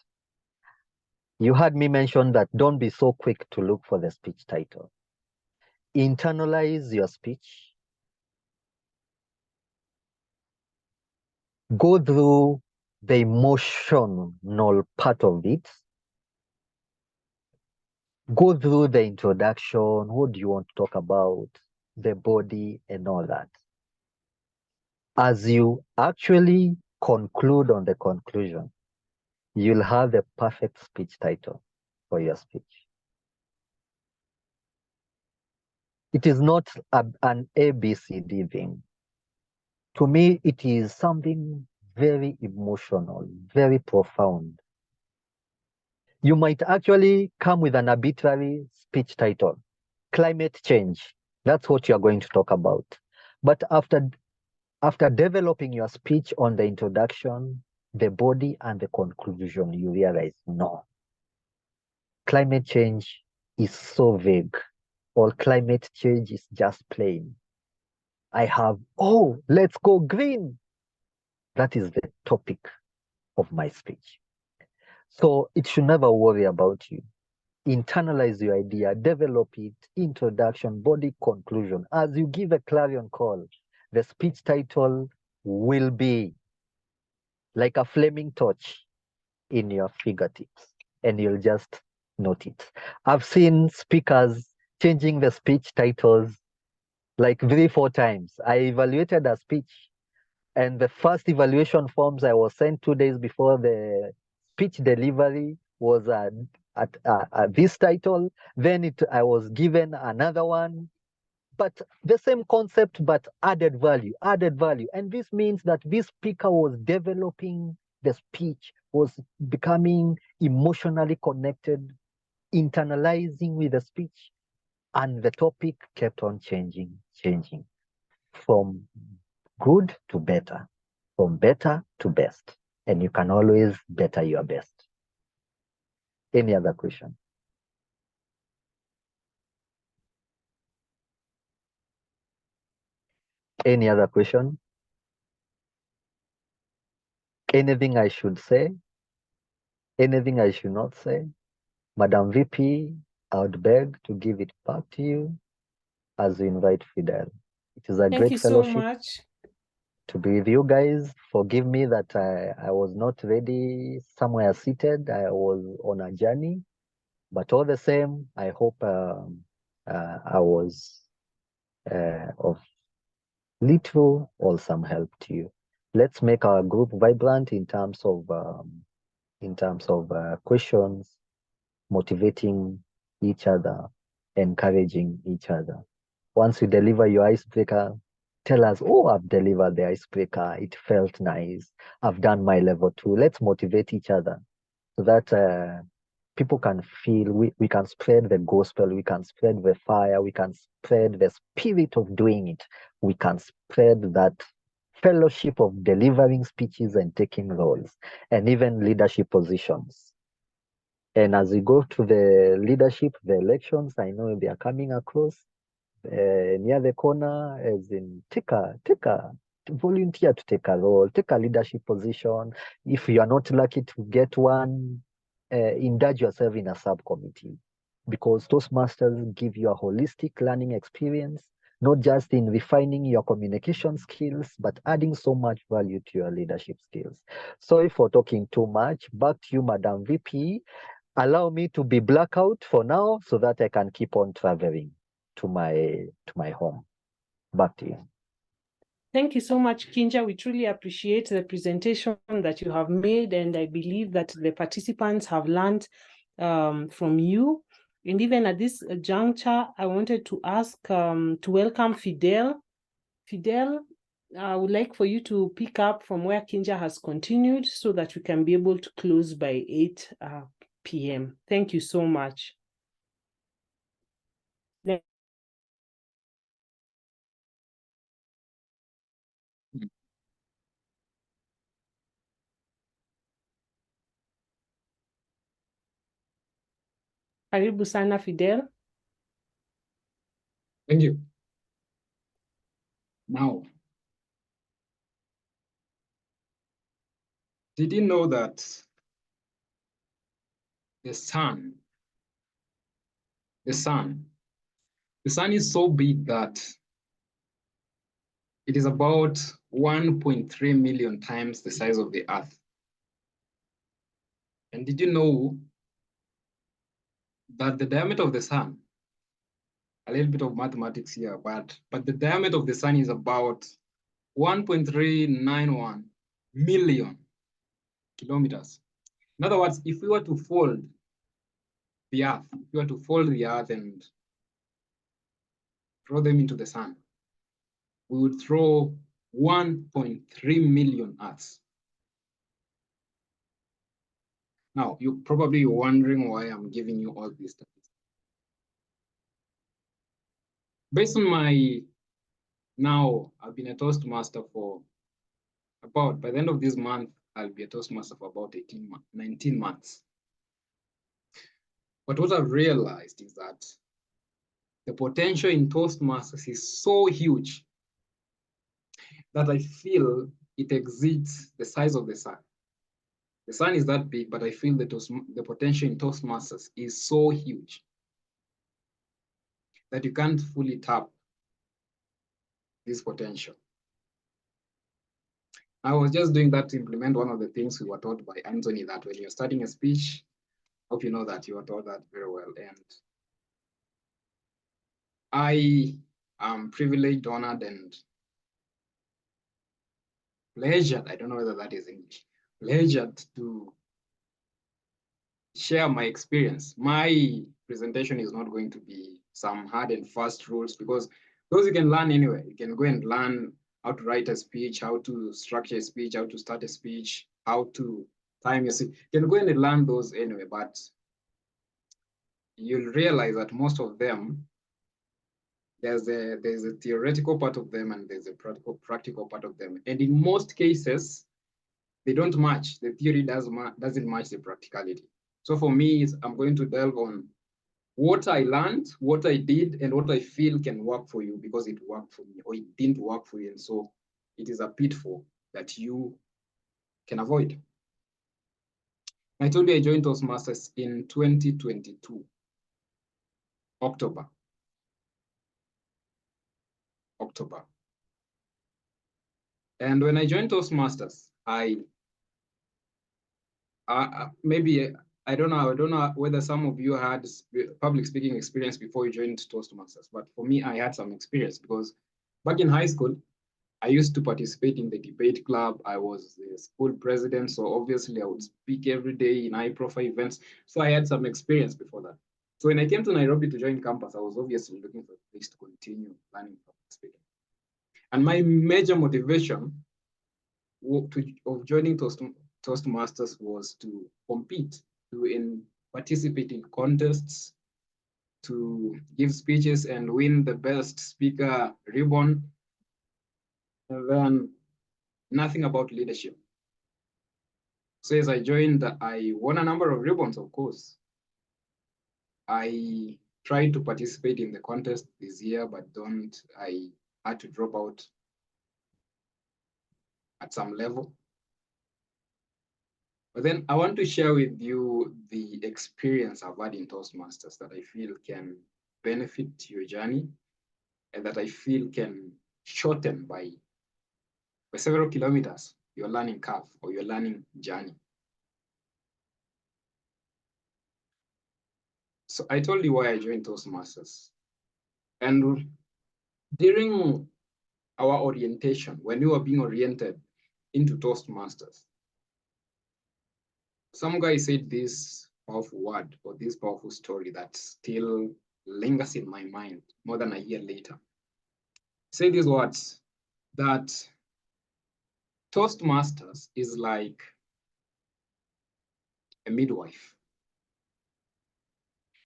You heard me mention that don't be so quick to look for the speech title. Internalize your speech. Go through the emotional part of it. Go through the introduction. What do you want to talk about? The body and all that. As you actually conclude on the conclusion, you'll have the perfect speech title for your speech. It is not an ABCD thing. To me, it is something very emotional, very profound. You might actually come with an arbitrary speech title, climate change. That's what you're going to talk about. But after developing your speech on the introduction, the body and the conclusion, you realize, no, climate change is so vague, or climate change is just plain. I have, oh, let's go green. That is the topic of my speech. So it should never worry about you. Internalize your idea, develop it, introduction, body, conclusion. As you give a clarion call, the speech title will be like a flaming torch in your fingertips, and you'll just note it. I've seen speakers changing the speech titles like 3-4 times. I evaluated a speech, and the first evaluation forms I was sent 2 days before the speech delivery was at this title. Then I was given another one, but the same concept, but added value. And this means that this speaker was developing the speech, was becoming emotionally connected, internalizing with the speech, and the topic kept on changing from good to better, from better to best. And you can always better your best. Any other question? Any other question? Anything I should say? Anything I should not say? Madam VP, I would beg to give it back to you as we invite Fidel. It is a Thank great you so fellowship much. to be with you guys. Forgive me that I was not ready somewhere seated. I was on a journey, but all the same, I hope I was of little or some help to you. Let's make our group vibrant in terms of questions, motivating each other, encouraging each other. Once you deliver your icebreaker, tell us, oh, I've delivered the icebreaker. It felt nice. I've done my level 2. Let's motivate each other so that people can feel we can spread the gospel, we can spread the fire, we can spread the spirit of doing it. We can spread that fellowship of delivering speeches and taking roles and even leadership positions. And as we go to the leadership, the elections, I know they are coming across near the corner, as in volunteer to take a role, take a leadership position. If you are not lucky to get one, indulge yourself in a subcommittee. because Toastmasters give you a holistic learning experience, not just in refining your communication skills, but adding so much value to your leadership skills. Sorry for talking too much. Back to you, Madam VP. Allow me to be blackout for now so that I can keep on traveling to my home. Back to you. Thank you so much, Kinja. We truly appreciate the presentation that you have made, and I believe that the participants have learned from you. And even at this juncture, I wanted to ask to welcome Fidel. Fidel, I would like for you to pick up from where Kinja has continued so that we can be able to close by 8 p.m. Thank you so much. Karibu sana, Fidel. Thank you. Now, did you know that the sun is so big that it is about 1.3 million times the size of the Earth? And did you know that the diameter of the sun, a little bit of mathematics here, but the diameter of the sun is about 1.391 million kilometers. In other words, if we were to fold the Earth, and throw them into the sun, we would throw 1.3 million Earths. Now, you're probably wondering why I'm giving you all these statistics. Based on I've been a Toastmaster for by the end of this month, I'll be a Toastmaster for about 19 months. But what I've realized is that the potential in Toastmasters is so huge that I feel it exceeds the size of the sun. The sun is that big, but I feel that the potential in Toastmasters is so huge that you can't fully tap this potential. I was just doing that to implement one of the things we were taught by Anthony, that when you're starting a speech, hope you know that you were taught that very well. And I am privileged, honored, and pleasured, I don't know whether that is English, pleasured to share my experience. My presentation is not going to be some hard and fast rules, because those you can learn anyway. You can go and learn how to write a speech, how to structure a speech, how to start a speech, how to time your speech. You can go and learn those anyway, but you'll realize that most of them, there's a theoretical part of them and there's a practical part of them. And in most cases, they don't match. The theory doesn't match the practicality. So for me, I'm going to delve on what I learned, what I did, and what I feel can work for you because it worked for me, or it didn't work for you. And so it is a pitfall that you can avoid. I told you I joined Toastmasters in 2022, October. And when I joined Toastmasters, maybe I don't know whether some of you had public speaking experience before you joined Toastmasters, but for me, I had some experience because back in high school, I used to participate in the debate club. I was the school president, so obviously I would speak every day in high-profile events. So I had some experience before that. So when I came to Nairobi to join campus, I was obviously looking for a place to continue learning public speaking. And my major motivation of joining Toastmasters was to compete, to participate in contests, to give speeches and win the best speaker ribbon, and then nothing about leadership. So as I joined, I won a number of ribbons, of course. I tried to participate in the contest this year, but I had to drop out at some level. But then I want to share with you the experience I've had in Toastmasters that I feel can benefit your journey and that I feel can shorten by several kilometers your learning curve or your learning journey. So I told you why I joined Toastmasters. And during our orientation, when we were being oriented into Toastmasters, some guy said this powerful word or this powerful story that still lingers in my mind more than a year later. He said these words, that Toastmasters is like a midwife.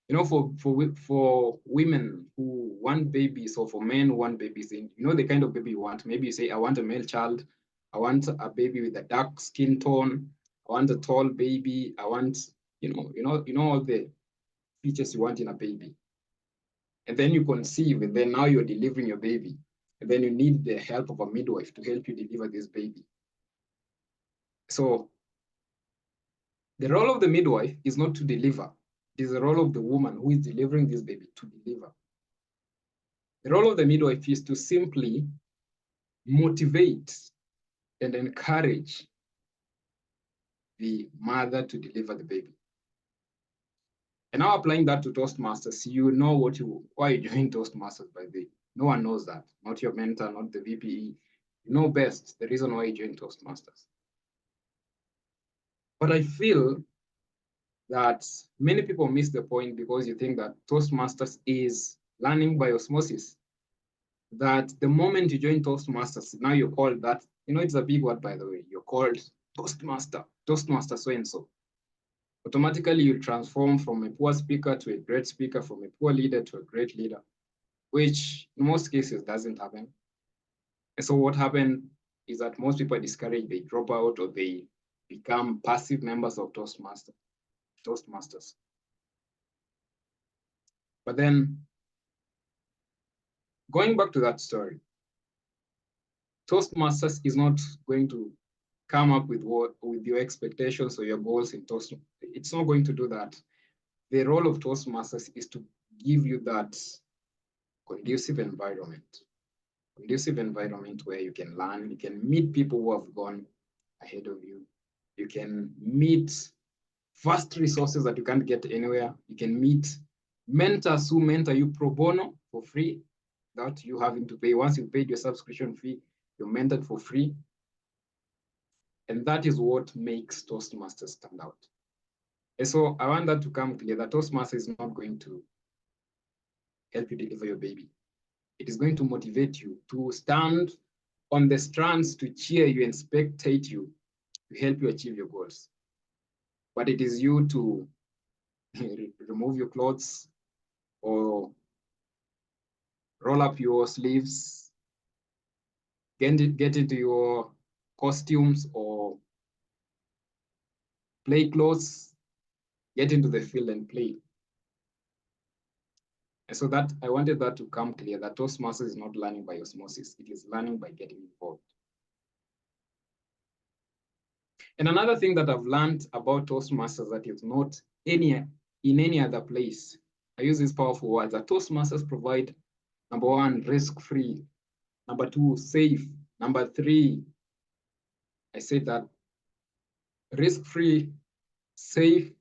You know, for women who want babies, or for men who want babies, you know the kind of baby you want. Maybe you say, I want a male child. I want a baby with a dark skin tone. I want a tall baby. I want, you know all the features you want in a baby. And then you conceive, and then now you're delivering your baby. And then you need the help of a midwife to help you deliver this baby. So the role of the midwife is not to deliver. It is the role of the woman who is delivering this baby to deliver. The role of the midwife is to simply motivate and encourage the mother to deliver the baby. And now applying that to Toastmasters, you know why you join Toastmasters, by the way. No one knows that, not your mentor, not the VPE. You know best the reason why you join Toastmasters. But I feel that many people miss the point because you think that Toastmasters is learning by osmosis. That the moment you join Toastmasters, now you're called that, it's a big word, by the way. You're called Toastmaster so-and-so. Automatically, you transform from a poor speaker to a great speaker, from a poor leader to a great leader, which in most cases doesn't happen. And so what happened is that most people are discouraged, they drop out, or they become passive members of Toastmasters. But then, going back to that story, Toastmasters is not going to come up with your expectations or your goals in Toastmasters. It's not going to do that. The role of Toastmasters is to give you that conducive environment where you can learn, you can meet people who have gone ahead of you. You can meet vast resources that you can't get anywhere. You can meet mentors who mentor you pro bono for free without you having to pay. Once you've paid your subscription fee, you're mentored for free. And that is what makes Toastmasters stand out. And so I want that to come clear, that Toastmasters is not going to help you deliver your baby. It is going to motivate you to stand on the strands to cheer you and spectate you to help you achieve your goals. But it is you to remove your clothes or roll up your sleeves, get into your costumes or play clothes, get into the field and play. And so that I wanted that to come clear, that Toastmasters is not learning by osmosis. It is learning by getting involved. And another thing that I've learned about Toastmasters that is not in any other place, I use these powerful words, that Toastmasters provide, number one, risk-free. Number two, safe. Number three, I said that risk-free, safe.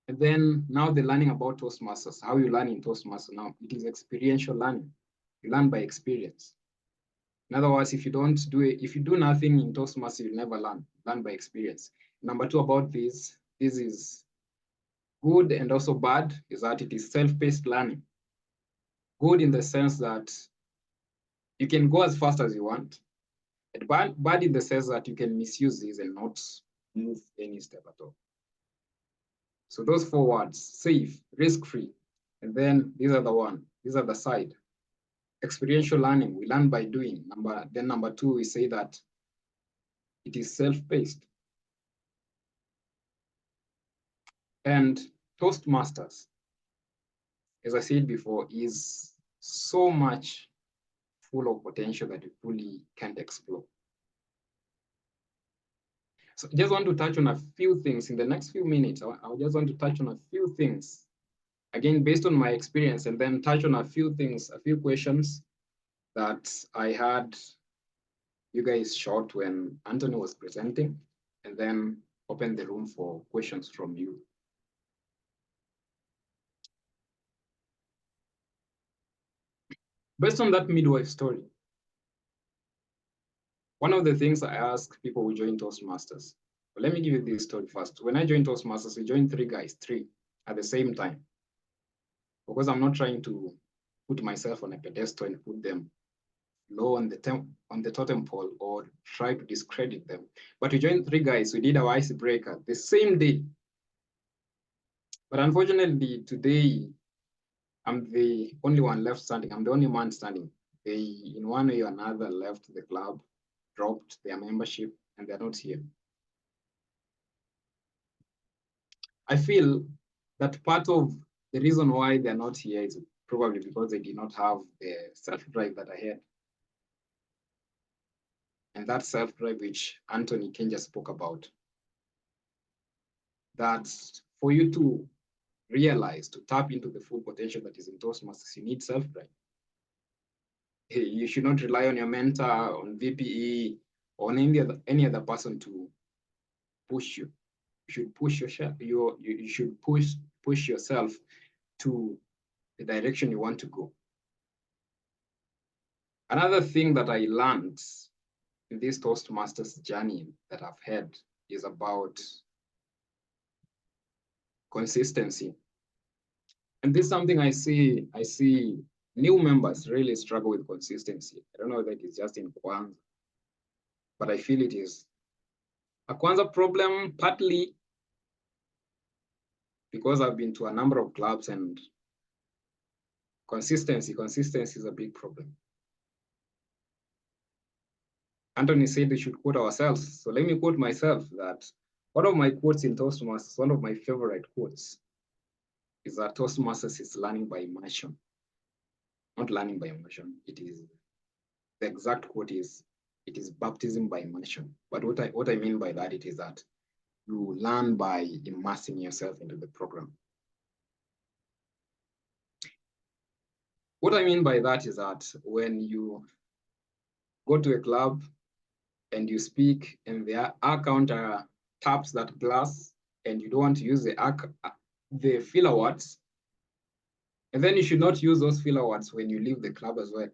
And then now the learning about Toastmasters, how you learn in Toastmasters now, it is experiential learning. You learn by experience. In other words, if you do nothing in Toastmasters, you'll never learn by experience. Number two about this is good and also bad, is that it is self-paced learning. Good in the sense that you can go as fast as you want. And bad in the sense that you can misuse this and not move any step at all. So those four words, safe, risk-free, and then these are the side. Experiential learning, we learn by doing. Number two, we say that it is self-paced. And Toastmasters, as I said before, is so much full of potential that you fully can't explore. So I just want to touch on a few things in the next few minutes. I just want to touch on a few things, again, based on my experience, and then touch on a few things, a few questions that I had you guys shot when Anthony was presenting, and then open the room for questions from you. Based on that midwife story, one of the things I ask people who join Toastmasters, well, let me give you this story first. When I joined Toastmasters, we joined three at the same time, because I'm not trying to put myself on a pedestal and put them low on the totem pole or try to discredit them. But we joined three guys. We did our icebreaker the same day. But unfortunately, today, I'm the only one left standing. I'm the only man standing. They, in one way or another, left the club, dropped their membership, and they're not here. I feel that part of the reason why they're not here is probably because they did not have the self-drive that I had. And that self-drive which Anthony Kenja spoke about. That's for you to realize, to tap into the full potential that is in Toastmasters, you need self-drive. Hey, you should not rely on your mentor, on VPE, or on any other person to push you. You should push yourself. You should push yourself to the direction you want to go. Another thing that I learned in this Toastmasters journey that I've had is about consistency. And this is something I see new members really struggle with consistency. I don't know that it's just in Kwanza, but I feel it is a Kwanza problem, partly because I've been to a number of clubs and consistency is a big problem. Anthony said we should quote ourselves. So let me quote myself that one of my quotes in Toastmasters, one of my favorite quotes, is that Toastmasters is learning by immersion. Not learning by immersion. It is, the exact quote is, it is baptism by immersion. But what I mean by that, it is that you learn by immersing yourself into the program. What I mean by that is that when you go to a club and you speak and the counter taps that glass and you don't want to use the filler words, and then you should not use those filler words when you leave the club as well.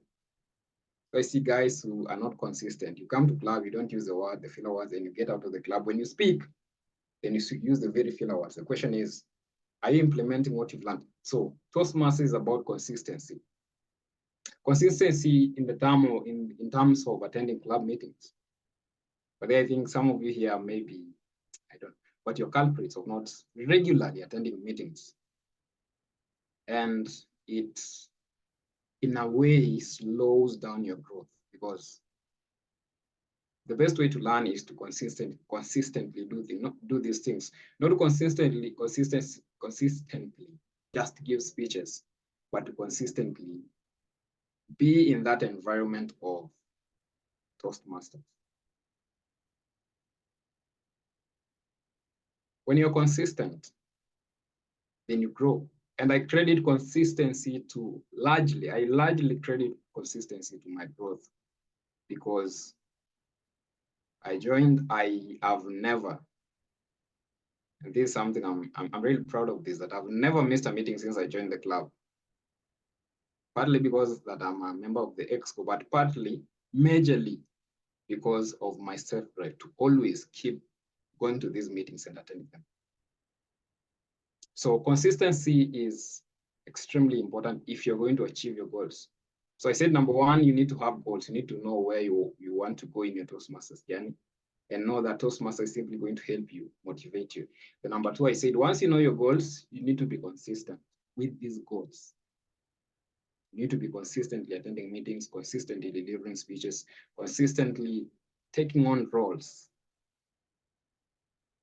So I see guys who are not consistent. You come to club, you don't use the filler words, and you get out of the club. When you speak, then you should use the very filler words. The question is, are you implementing what you've learned? So Toastmasters is about consistency. Consistency in terms of attending club meetings. But I think some of you here maybe, I don't know, but you're culprits of not regularly attending meetings. And it, in a way, slows down your growth, because the best way to learn is to consistently do these things. Not consistently just give speeches, but to consistently be in that environment of Toastmasters. When you're consistent, then you grow. And I credit consistency to I largely credit consistency to my growth, because I have never, and this is something I'm really proud of this, that I've never missed a meeting since I joined the club. Partly because that I'm a member of the EXCO, but partly, majorly, because of my self-drive to always keep going to these meetings and attending them. So consistency is extremely important if you're going to achieve your goals. So I said, number one, you need to have goals. You need to know where you want to go in your Toastmasters journey, and know that Toastmasters is simply going to help you, motivate you. The number two, I said, once you know your goals, you need to be consistent with these goals. You need to be consistently attending meetings, consistently delivering speeches, consistently taking on roles.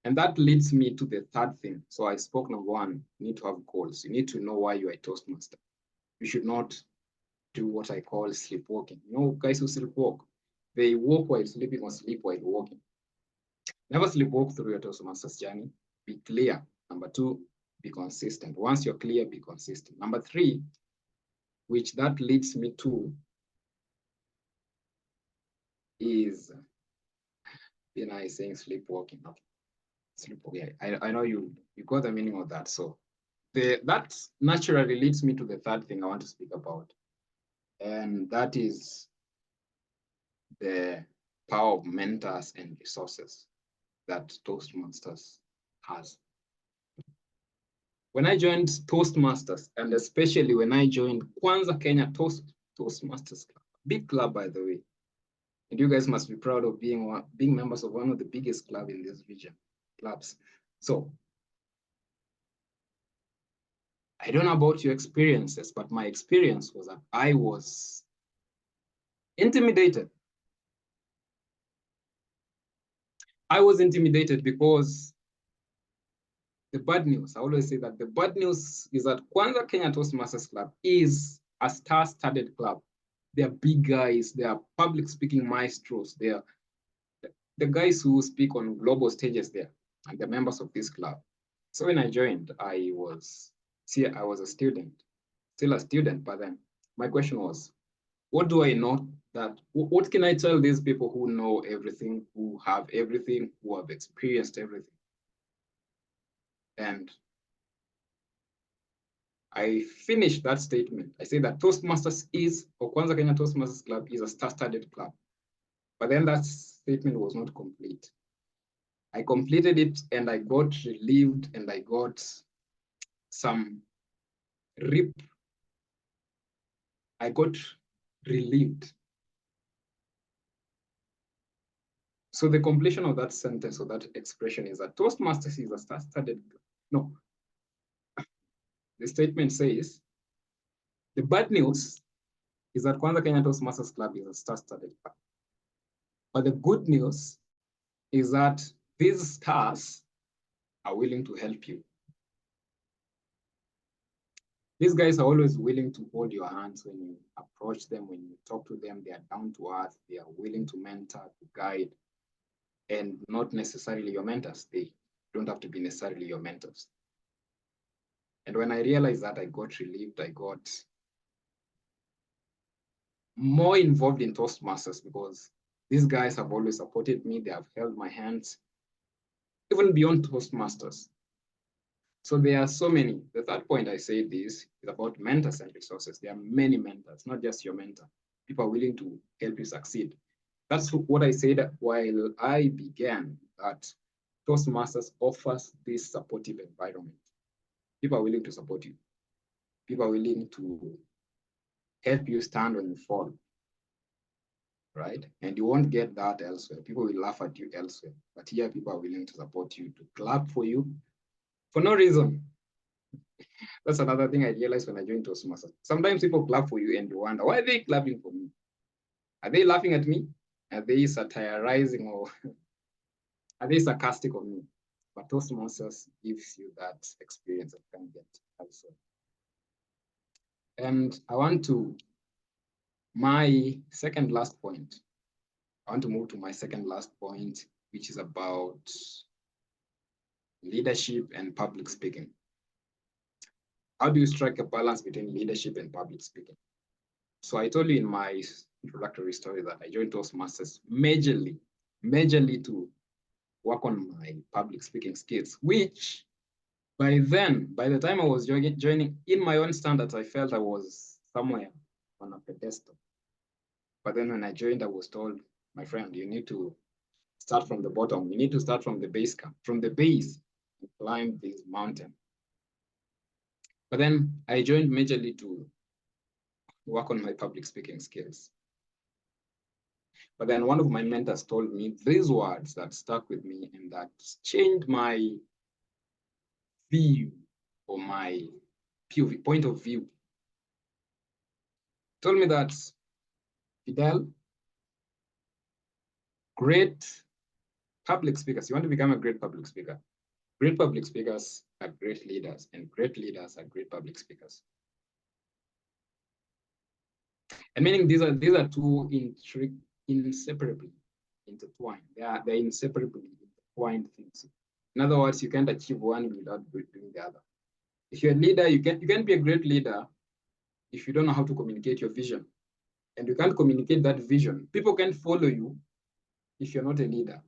And that leads me to the third thing. So I spoke number one, you need to have goals. You need to know why you are a Toastmaster. You should not do what I call sleepwalking. You know, guys who sleepwalk, they walk while sleeping or sleep while walking. Never sleepwalk through your Toastmasters journey. Be clear. Number 2, be consistent. Once you're clear, be consistent. Number 3, which that leads me to, is is saying sleepwalking. Okay. Sleepwalking. I know you got the meaning of that. So that naturally leads me to the third thing I want to speak about. And that is the power of mentors and resources that Toastmasters has. When I joined Toastmasters, and especially when I joined Kwanza Kenya Toastmasters Club, big club, by the way, and you guys must be proud of being members of one of the biggest clubs in this region, clubs. So I don't know about your experiences, but my experience was that I was intimidated. I was intimidated because the bad news, I always say that the bad news is that Kwanza Kenya Toastmasters Club is a star-studded club. They are big guys, they are public speaking maestros, they are the guys who speak on global stages there, and the members of this club. So when I joined, I was a student, still a student, but then my question was, what do I know what can I tell these people who know everything, who have everything, who have experienced everything? And I finished that statement. I say that Toastmasters or Kwanza Kenya Toastmasters Club is a star-studded club. But then that statement was not complete. I completed it and I got relieved and I got I got relieved. So the completion of that sentence or that expression is that Toastmasters is a star-studded. No. The statement says, the bad news is that Kwanza Kenya Toastmasters Club is a star-studded club. But the good news is that these stars are willing to help you. These guys are always willing to hold your hands when you approach them, when you talk to them. They are down to earth. They are willing to mentor, to guide, and not necessarily your mentors. They don't have to be necessarily your mentors. And when I realized that, I got relieved. I got more involved in Toastmasters because these guys have always supported me. They have held my hands, even beyond Toastmasters. So there are so many. The third point I say this is about mentors and resources. There are many mentors, not just your mentor. People are willing to help you succeed. That's what I said while I began, that Toastmasters offers this supportive environment. People are willing to support you. People are willing to help you stand when you fall, right? And you won't get that elsewhere. People will laugh at you elsewhere. But here, people are willing to support you, to clap for you for no reason. That's another thing I realized when I joined Toastmasters. Sometimes people clap for you and you wonder, why are they clapping for me? Are they laughing at me? Are they satirizing or are they sarcastic on me? But Toastmasters gives you that experience that you can get elsewhere. And my second last point, I want to move to my second last point, which is about leadership and public speaking. How do you strike a balance between leadership and public speaking? So I told you in my introductory story that I joined Toastmasters majorly to work on my public speaking skills, which by the time I was joining in my own standards, I felt I was somewhere on a pedestal. But then when I joined, I was told, my friend, you need to start from the bottom. You need to start from the base camp, from the base, and climb this mountain. But then I joined majorly to work on my public speaking skills. But then one of my mentors told me these words that stuck with me and that changed my view or my POV, point of view. Told me that, Fidel, great public speakers, you want to become a great public speaker. Great public speakers are great leaders, and great leaders are great public speakers. And meaning these are two inseparably intertwined. They're inseparably intertwined things. In other words, you can't achieve one without doing the other. If you're a leader, you can't be a great leader if you don't know how to communicate your vision. And you can't communicate that vision. People can't follow you if you're not a leader.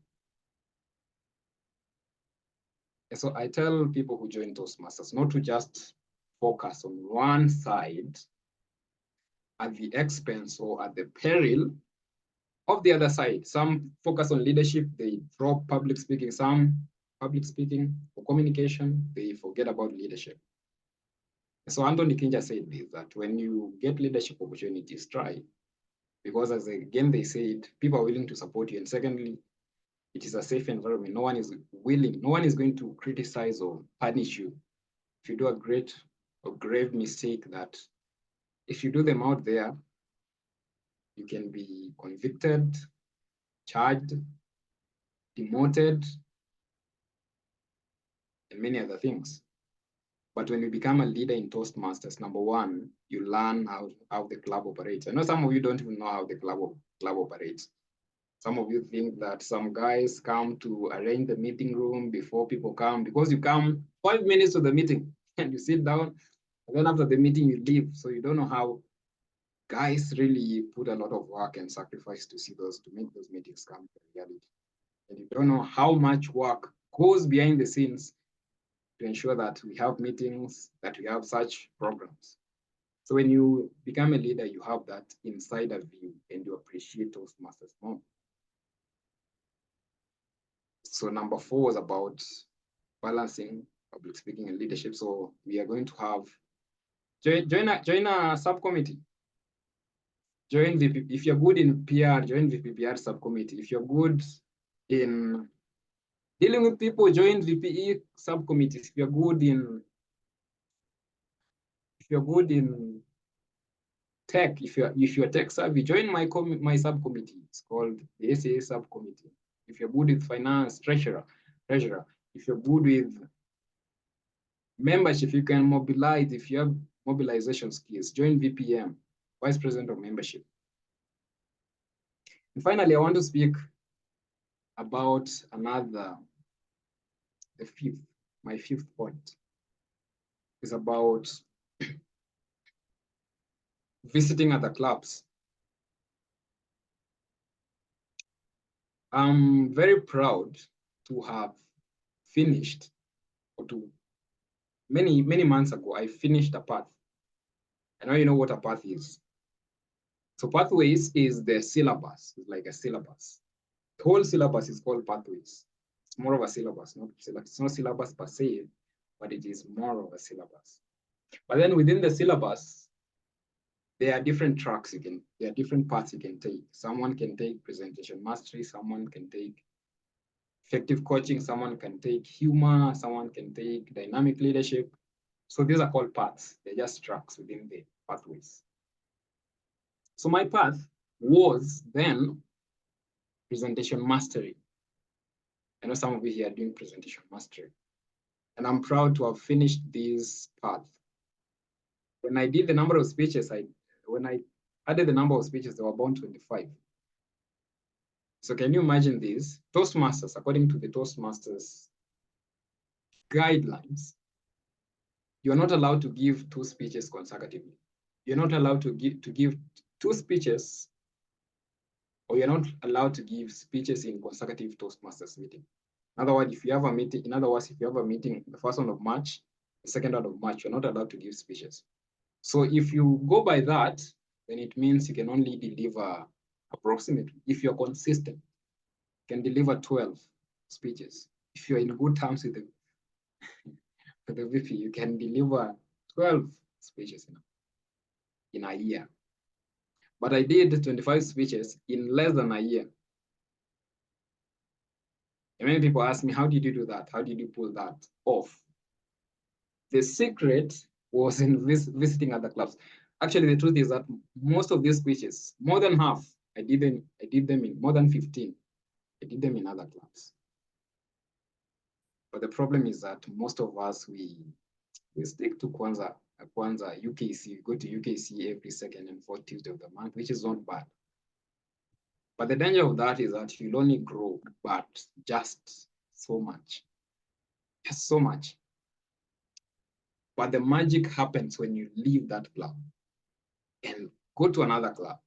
And so I tell people who join Toastmasters not to just focus on one side at the expense or at the peril of the other side. Some focus on leadership, they drop public speaking. Some public speaking or communication, they forget about leadership. So Anthony Kinja said this, that when you get leadership opportunities, try. Because as again they said, people are willing to support you. And secondly, it is a safe environment. No one is going to criticize or punish you if you do a great or grave mistake that if you do them out there, you can be convicted, charged, demoted, and many other things. But when you become a leader in Toastmasters, number one, you learn how the club operates. I know some of you don't even know how the club operates. Some of you think that some guys come to arrange the meeting room before people come, because you come 5 minutes to the meeting and you sit down, and then after the meeting you leave. So you don't know how guys really put a lot of work and sacrifice to make those meetings come to reality. And you don't know how much work goes behind the scenes to ensure that we have meetings, that we have such programs. So when you become a leader, you have that insider view and you appreciate Toastmasters more. So number 4 was about balancing public speaking and leadership. So we are going to have, join a subcommittee. Join VP, if you're good in PR, join VPPR subcommittee. If you're good in dealing with people, join VPE subcommittees. If you're good in tech, if you're tech savvy, join my subcommittee. It's called the SAA subcommittee. If you're good with finance, treasurer. If you're good with membership, you can mobilize. If you have mobilization skills, join VPM, Vice President of Membership. And finally, I want to speak about my fifth point is about visiting other clubs. I'm very proud to have finished, or to many months ago, I finished a path. I know you know what a path is. So pathways is the syllabus, it's like a syllabus. The whole syllabus is called pathways. It's more of a syllabus, it's not syllabus per se, but it is more of a syllabus. But then within the syllabus, there are different tracks there are different paths you can take. Someone can take presentation mastery, someone can take effective coaching, someone can take humor, someone can take dynamic leadership. So these are called paths. They're just tracks within the pathways. So my path was then presentation mastery. I know some of you here are doing presentation mastery. And I'm proud to have finished this path. When I did the number of speeches, when I added the number of speeches, there were about 25. So can you imagine this? Toastmasters, according to the Toastmasters guidelines, you're not allowed to give 2 speeches consecutively. You're not allowed to give 2 speeches, or you're not allowed to give speeches in consecutive Toastmasters meeting. In other words, if you have a meeting, the 1st one of March, the 2nd one of March, you're not allowed to give speeches. So if you go by that, then it means you can only deliver approximately, if you're consistent, you can deliver 12 speeches. If you're in good terms with the VP, you can deliver 12 speeches in a year. But I did 25 speeches in less than a year. And many people ask me, how did you do that? How did you pull that off? The secret was in visiting other clubs. Actually, the truth is that most of these speeches, more than half, I did them in more than 15. I did them in other clubs. But the problem is that most of us, we stick to Kwanza, UKC. We go to UKC every 2nd and 4th Tuesday of the month, which is not bad. But the danger of that is that you'll only grow, but just so much. Just so much. But the magic happens when you leave that club and go to another club,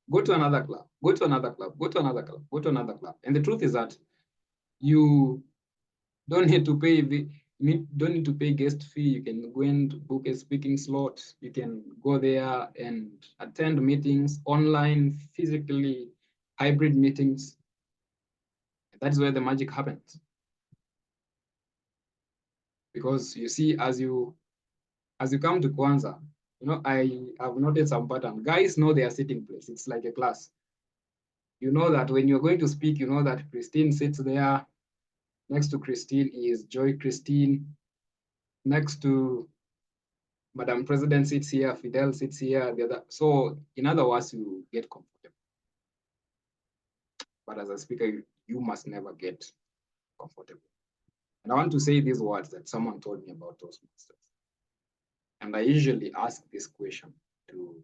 go to another club, go to another club, go to another club, go to another club. And the truth is that you don't need to pay don't need to pay guest fee. You can go and book a speaking slot. You can go there and attend meetings online, physically, hybrid meetings. That's where the magic happens. Because you see, as you come to Kwanza, you know, I have noticed some pattern. Guys know their sitting place. It's like a class. You know that when you're going to speak, you know that Christine sits there. Next to Christine is Joy Christine. Next to Madam President sits here, Fidel sits here, the other. So in other words, you get comfortable. But as a speaker, you must never get comfortable. And I want to say these words that someone told me about Toastmasters. And I usually ask this question to,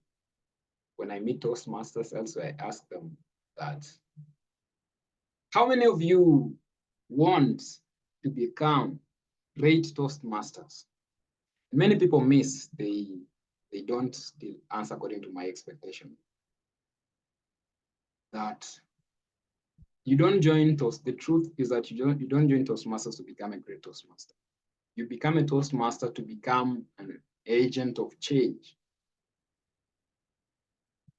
when I meet Toastmasters elsewhere, I ask them that, how many of you want to become great Toastmasters? Many people miss, they don't still answer according to my expectation. That you don't join Toast. The truth is that you don't join Toastmasters to become a great Toastmaster. You become a Toastmaster to become an agent of change.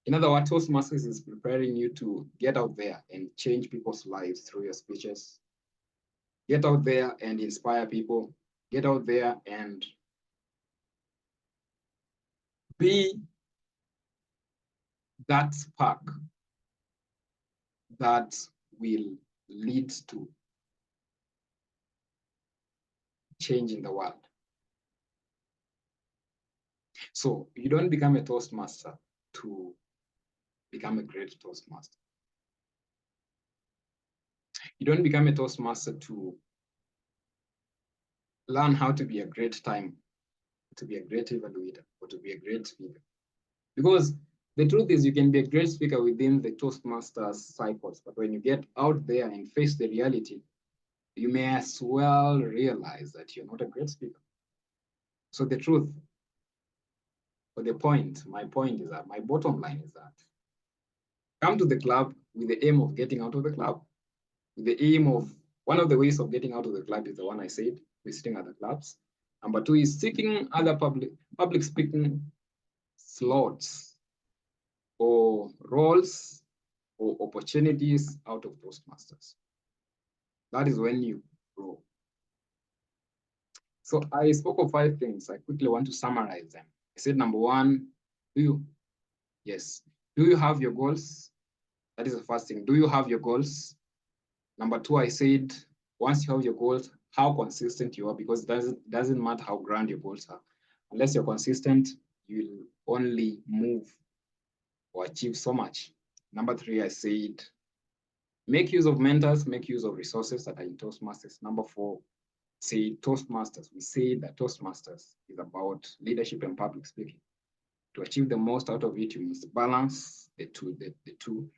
In other words, Toastmasters is preparing you to get out there and change people's lives through your speeches. Get out there and inspire people. Get out there and be that spark that will lead to change in the world. So you don't become a Toastmaster to become a great Toastmaster. You don't become a Toastmaster to learn how to be a great timer, to be a great evaluator, or to be a great speaker. Because the truth is, you can be a great speaker within the Toastmasters cycles, but when you get out there and face the reality, you may as well realize that you're not a great speaker. So the truth, or the point, my point is that, my bottom line is that, come to the club with the aim of getting out of the club. With the aim of, one of the ways of getting out of the club is the one I said, visiting other clubs. Number two is seeking other public speaking slots or roles or opportunities out of Toastmasters. That is when you grow. So I spoke of 5 things. I quickly want to summarize them. I said, number one, do you have your goals? That is the first thing. Do you have your goals? Number two, I said, once you have your goals, how consistent you are, because it doesn't matter how grand your goals are. Unless you're consistent, you'll only move or achieve so much. Number three, I said, make use of mentors, make use of resources that are in Toastmasters. Number four, say Toastmasters. We say that Toastmasters is about leadership and public speaking. To achieve the most out of it, you must balance the two.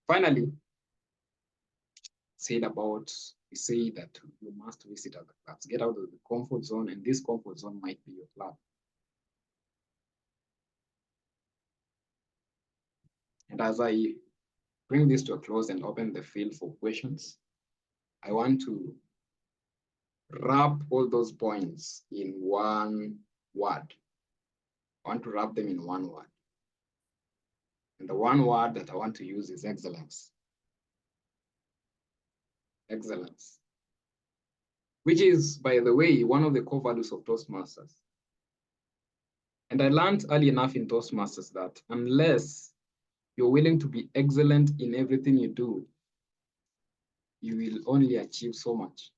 Finally, we say that you must visit other clubs, get out of the comfort zone, and this comfort zone might be your club. And as I bring this to a close and open the field for questions, I want to wrap all those points in one word. I want to wrap them in one word. And the one word that I want to use is excellence. Excellence. Which is, by the way, one of the core values of Toastmasters. And I learned early enough in Toastmasters that unless you're willing to be excellent in everything you do, you will only achieve so much.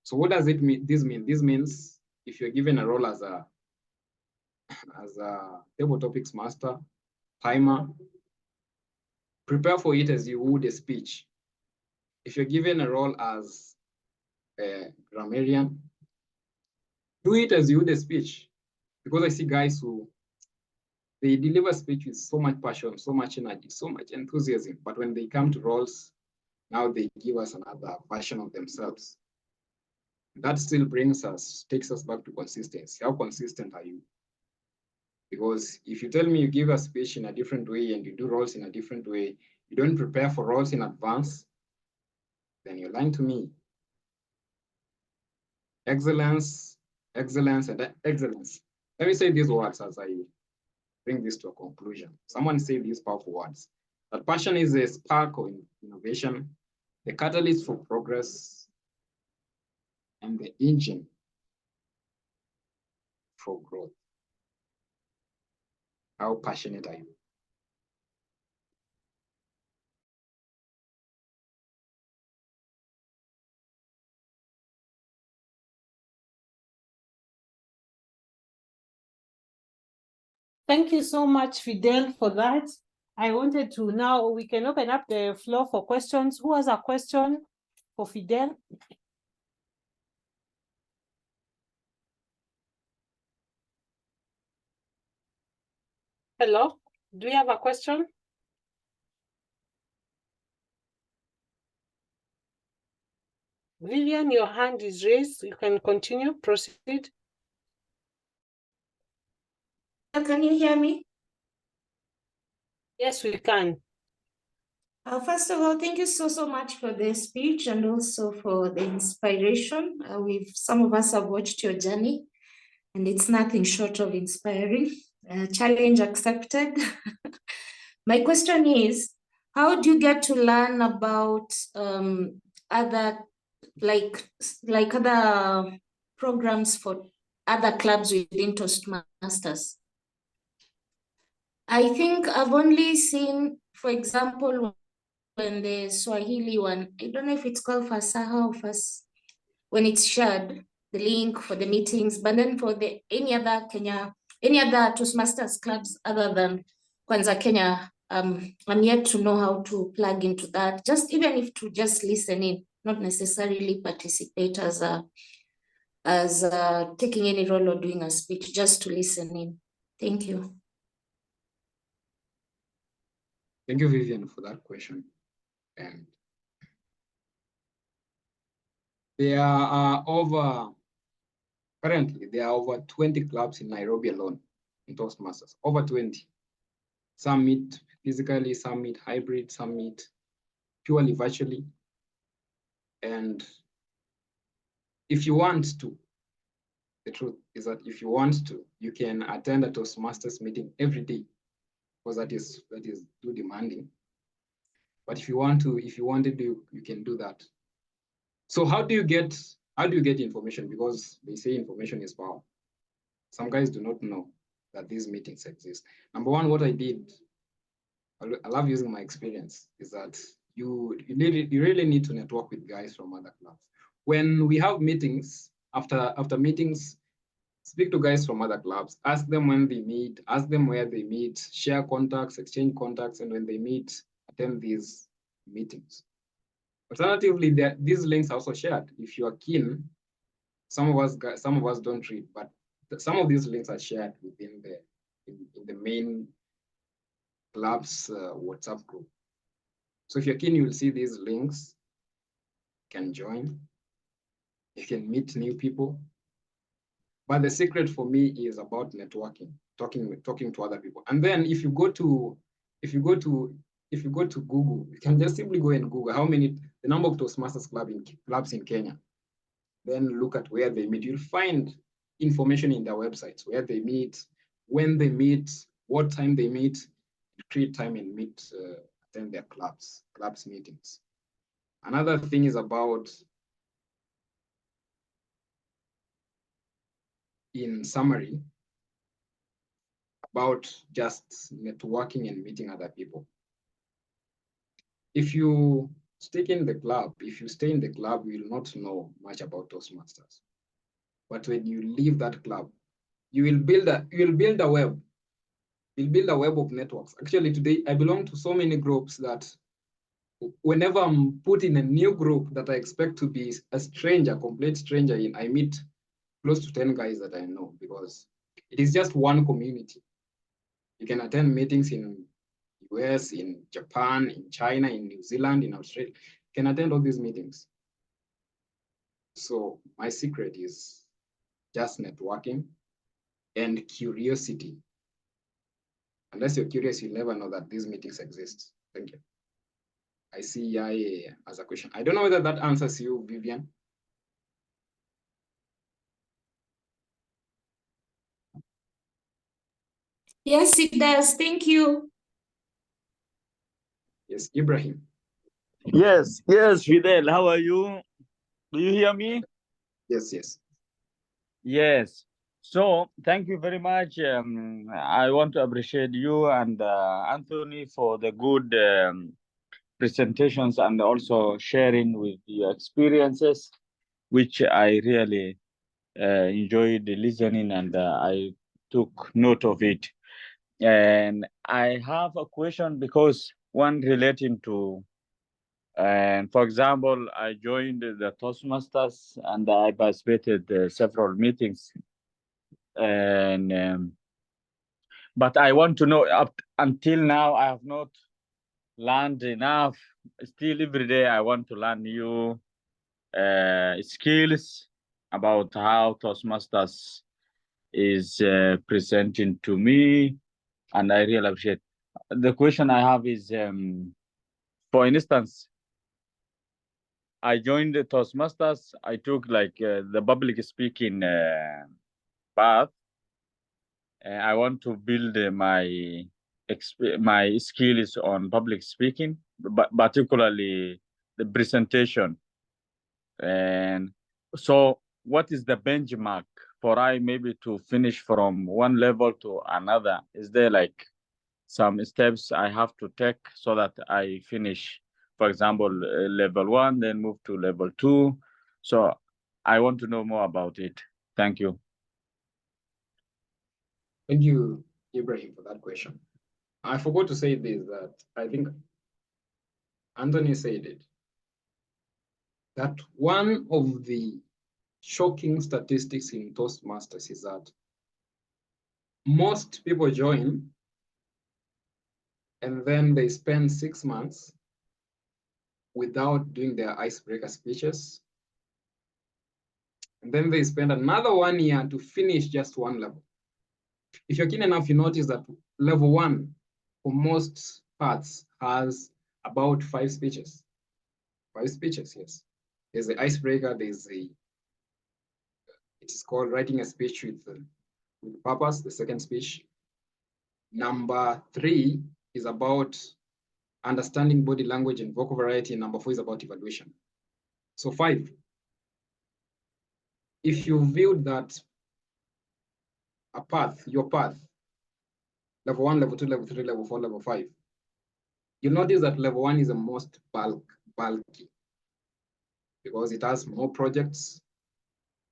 So what does it mean? This means if you're given a role as a table topics master, timer, prepare for it as you would a speech. If you're given a role as a grammarian, do it as you would a speech. Because I see guys who, they deliver speech with so much passion, so much energy, so much enthusiasm, but when they come to roles, now they give us another version of themselves. That still takes us back to consistency. How consistent are you? Because if you tell me you give a speech in a different way and you do roles in a different way, you don't prepare for roles in advance, then you're lying to me. Excellence, excellence, and excellence. Let me say these words as I bring this to a conclusion. Someone said these powerful words. That passion is a spark of innovation, the catalyst for progress, and the engine for growth. How passionate are you? Thank you so much, Fidel, for that. I wanted to now, we can open up the floor for questions. Who has a question for Fidel? Hello, do you have a question? Vivian, your hand is raised. You can continue, proceed. Can you hear me? Yes, we can. First of all, thank you so much for the speech and also for the inspiration. Some of us have watched your journey, and it's nothing short of inspiring. Challenge accepted. My question is, how do you get to learn about other other programs for other clubs within Toastmasters? I think I've only seen, for example, when the Swahili one, I don't know if it's called Fasaha or when it's shared, the link for the meetings, but then for any other Toastmasters clubs other than Kwanza Kenya, I'm yet to know how to plug into that. Just even if to just listen in, not necessarily participate as taking any role or doing a speech, just to listen in. Thank you. Thank you, Vivian, for that question. And currently, there are over 20 clubs in Nairobi alone in Toastmasters, over 20. Some meet physically, some meet hybrid, some meet purely virtually. And if you want to, the truth is that if you want to, you can attend a Toastmasters meeting every day, because that is too demanding. But if you want to do, you can do that. So how do you get information? Because they say information is power. Some guys do not know that these meetings exist. Number one, what I did, I love using my experience, is that you really need to network with guys from other clubs. When we have meetings, after meetings, speak to guys from other clubs, ask them when they meet, ask them where they meet, share contacts, exchange contacts, and when they meet, attend these meetings. Alternatively, these links are also shared. If you are keen, some of us don't read, but some of these links are shared within in the main club's WhatsApp group. So if you're keen, you'll see these links. You can join. You can meet new people. But the secret for me is about networking, talking to other people. And then if you go to Google, you can just simply go and Google the number of Toastmasters clubs in Kenya. Then look at where they meet. You'll find information in their websites, where they meet, when they meet, what time they meet, create time and attend their clubs meetings. Another thing is about, in summary, about just networking and meeting other people. If you stay in the club, you will not know much about Toastmasters. But when you leave that club, you will build a web. You'll build a web of networks. Actually, today I belong to so many groups that whenever I'm put in a new group that I expect to be a complete stranger in, I meet close to 10 guys that I know, because it is just one community. You can attend meetings in US, in Japan, in China, in New Zealand, in Australia. can attend all these meetings. So my secret is just networking and curiosity. Unless you're curious, you'll never know that these meetings exist. Thank you. I see Yai as a question. I don't know whether that answers you, Vivian. Yes, it does. Thank you. Yes, Ibrahim. Yes, Fidel, how are you? Do you hear me? Yes, yes. Yes. So thank you very much. I want to appreciate you and Anthony for the good presentations and also sharing with your experiences, which I really enjoyed listening and I took note of it. And I have a question because one relating to and for example, I joined the Toastmasters and I participated several meetings. And but I want to know up until now I have not learned enough. Still, every day I want to learn new skills about how Toastmasters is presenting to me, and I really appreciate. The question I have is, for instance, I joined the Toastmasters. I took like the public speaking path. I want to build my skills on public speaking, but particularly the presentation. And so, what is the benchmark for I maybe to finish from one level to another? Is there like some steps I have to take so that I finish, for example, level 1, then move to level 2? So I want to know more about it. Thank you. Thank you, Ibrahim, for that question. I forgot to say this, that I think Anthony said it, that one of the shocking statistics in Toastmasters is that most people join and then they spend 6 months without doing their icebreaker speeches. And then they spend another 1 year to finish just one level. If you're keen enough, you notice that level 1 for most parts has about 5 speeches. 5 speeches, yes. There's the icebreaker, there's the, it is called writing a speech with purpose, the second speech. Number 3 is about understanding body language and vocal variety. And number 4 is about evaluation. So 5. If you viewed that a path, your path, level 1, level 2, level 3, level 4, level 5, you'll notice that level 1 is the most bulky because it has more projects.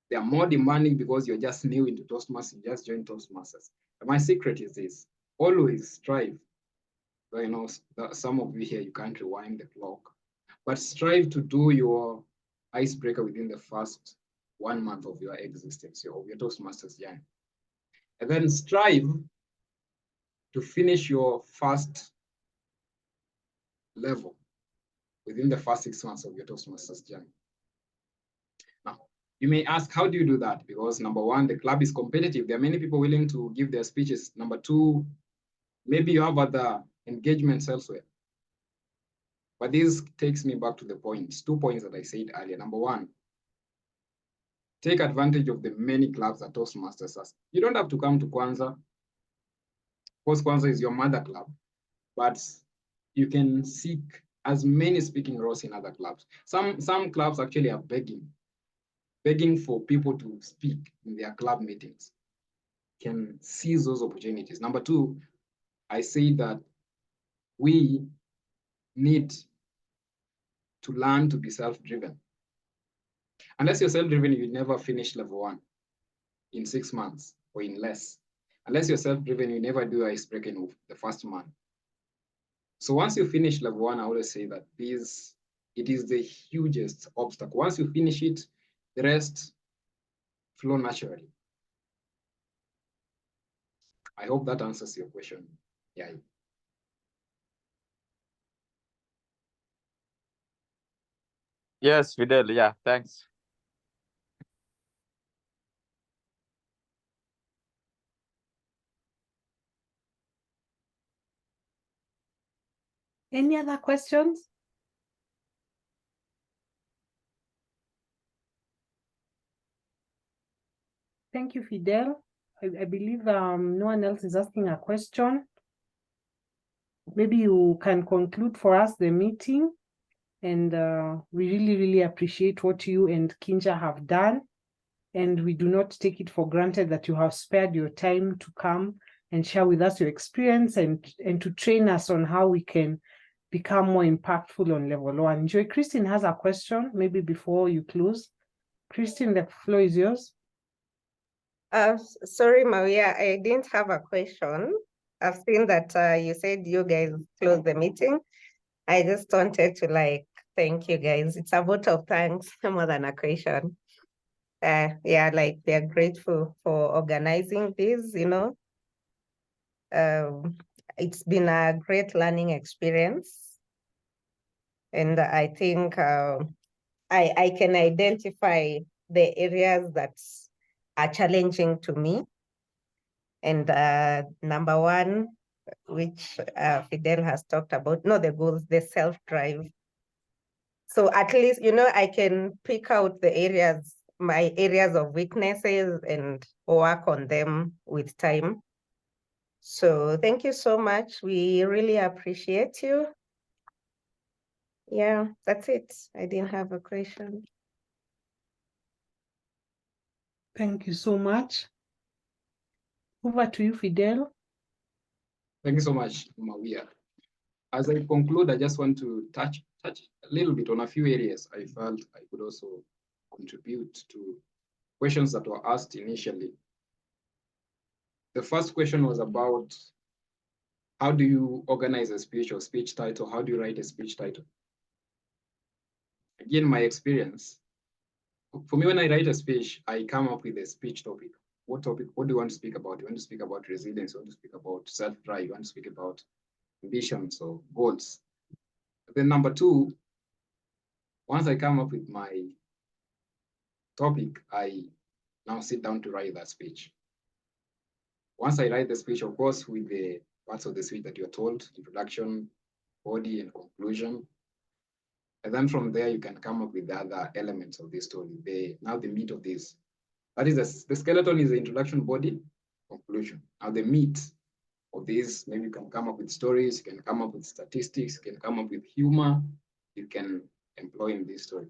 They are more demanding because you're just new into Toastmasters, you just joined Toastmasters. And my secret is this: always strive. I know some of you here, you can't rewind the clock, but strive to do your icebreaker within the first 1 month of your existence, of your Toastmasters journey. And then strive to finish your first level within the first 6 months of your Toastmasters journey. Now, you may ask, how do you do that? Because number 1, the club is competitive. There are many people willing to give their speeches. Number 2, maybe you have other engagements elsewhere. But this takes me back to the points, 2 points that I said earlier. Number 1, take advantage of the many clubs that Toastmasters has. You don't have to come to Kwanza. Of course, Kwanza is your mother club, but you can seek as many speaking roles in other clubs. Some clubs actually are begging for people to speak in their club meetings. Can seize those opportunities. Number 2, I say that we need to learn to be self-driven. Unless you're self-driven, you never finish level 1 in 6 months or in less. Unless you're self-driven, you never do icebreaker in the first month. So once you finish level 1, I always say that it is the hugest obstacle. Once you finish it, the rest flow naturally. I hope that answers your question. Yeah. Yes, Fidel. Yeah, thanks. Any other questions? Thank you, Fidel. I believe no one else is asking a question. Maybe you can conclude for us the meeting. And we really, really appreciate what you and Kinja have done. And we do not take it for granted that you have spared your time to come and share with us your experience and to train us on how we can become more impactful on level 1. Joy Christine has a question, maybe before you close. Christine, the floor is yours. Sorry, Maria, I didn't have a question. I've seen that you said you guys closed the meeting. I just wanted to thank you guys. It's a vote of thanks more than a question. Yeah, we are grateful for organizing this, it's been a great learning experience. And I think I can identify the areas that are challenging to me. And number one, which Fidel has talked about, the goals, the self-drive. So at least, I can pick out my areas of weaknesses and work on them with time. So thank you so much. We really appreciate you. Yeah, that's it. I didn't have a question. Thank you so much. Over to you, Fidel. Thank you so much, Maria. As I conclude, I just want to touch a little bit on a few areas I felt I could also contribute to questions that were asked initially. The first question was about how do you organize a speech or speech title? How do you write a speech title? Again, my experience, for me, when I write a speech, I come up with a speech topic. What topic? What do you want to speak about? You want to speak about resilience? You want to speak about self-drive? You want to speak about ambitions or goals? Then number two, once I come up with my topic, I now sit down to write that speech. Once I write the speech, of course, with the parts of the speech that you're told, introduction, body, and conclusion. And then from there, you can come up with the other elements of this story. Now the meat of this. That is, the skeleton is the introduction, body, conclusion. Now the meat of this, maybe you can come up with stories, you can come up with statistics, you can come up with humor, you can employ in this story.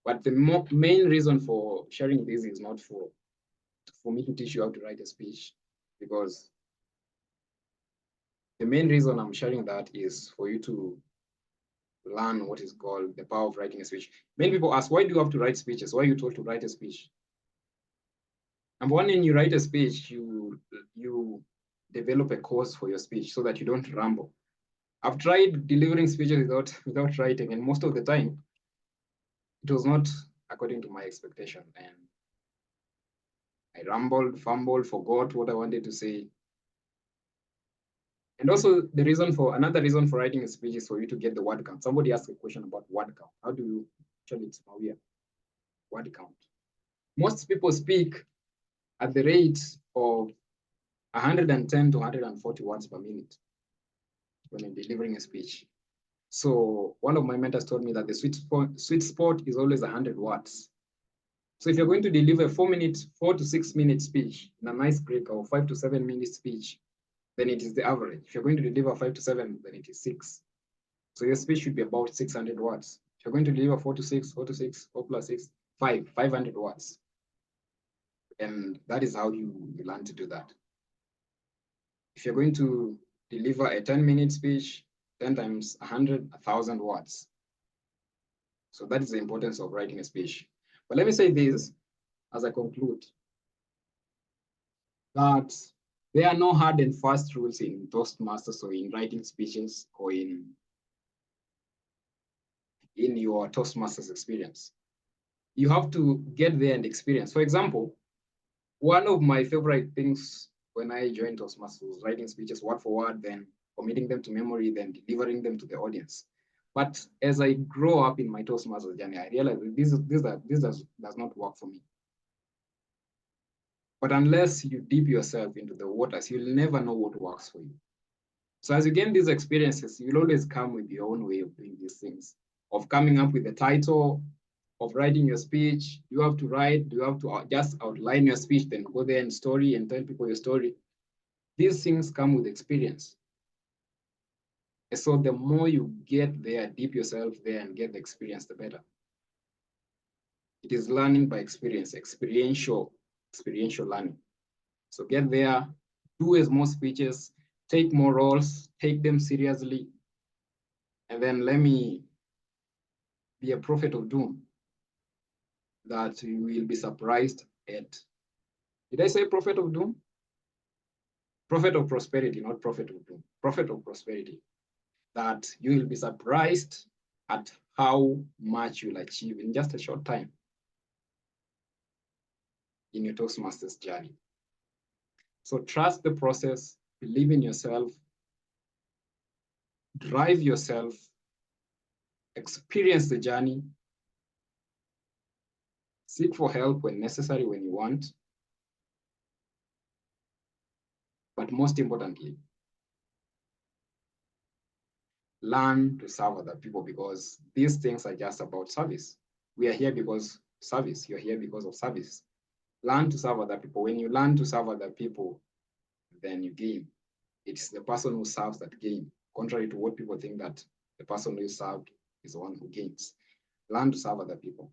But the main reason for sharing this is not for me to teach you how to write a speech, because the main reason I'm sharing that is for you to learn what is called the power of writing a speech. Many people ask, why do you have to write speeches? Why are you told to write a speech? Number one, when you write a speech, you develop a course for your speech so that you don't ramble. I've tried delivering speeches without writing, and most of the time, it was not according to my expectation. And I rambled, fumbled, forgot what I wanted to say. And also another reason for writing a speech is for you to get the word count. Somebody asked a question about word count. How do you actually Maria? Word count. Most people speak at the rate of 110 to 140 words per minute when I'm delivering a speech. So one of my mentors told me that the sweet spot is always 100 words. So if you're going to deliver 4 to 6 minute speech in an icebreaker or 5 to 7 minute speech, then it is the average. If you're going to deliver 5 to 7, then it is 6. So your speech should be about 600 words. If you're going to deliver 4 to 6, 4 plus 6, 500 words. And that is how you learn to do that. If you're going to deliver a 10-minute speech, 10 times 100, 1,000 words. So that is the importance of writing a speech. But let me say this as I conclude, that there are no hard and fast rules in Toastmasters or in writing speeches or in your Toastmasters experience. You have to get there and experience. For example, one of my favorite things when I joined Toastmasters was writing speeches word for word, then committing them to memory, then delivering them to the audience. But as I grow up in my Toastmasters journey, I realized that this does not work for me. But unless you dip yourself into the waters, you'll never know what works for you. So as you gain these experiences, you'll always come with your own way of doing these things, of coming up with the title, of writing your speech. You have to write, you have to just outline your speech, then go there and story and tell people your story. These things come with experience. And so the more you get there, dip yourself there and get the experience, the better. It is learning by experience, experiential learning. So get there, do as more speeches, take more roles, take them seriously, and then let me be a prophet of doom that you will be surprised at. Did I say prophet of doom? Prophet of prosperity, not prophet of doom. Prophet of prosperity. That you will be surprised at how much you'll achieve in just a short time in your Toastmasters journey. So trust the process, believe in yourself, drive yourself, experience the journey, seek for help when necessary, when you want. But most importantly, learn to serve other people, because these things are just about service. We are here because service. You're here because of service. Learn to serve other people. When you learn to serve other people, then you gain. It's the person who serves that gain, contrary to what people think, that the person who is served is the one who gains. Learn to serve other people.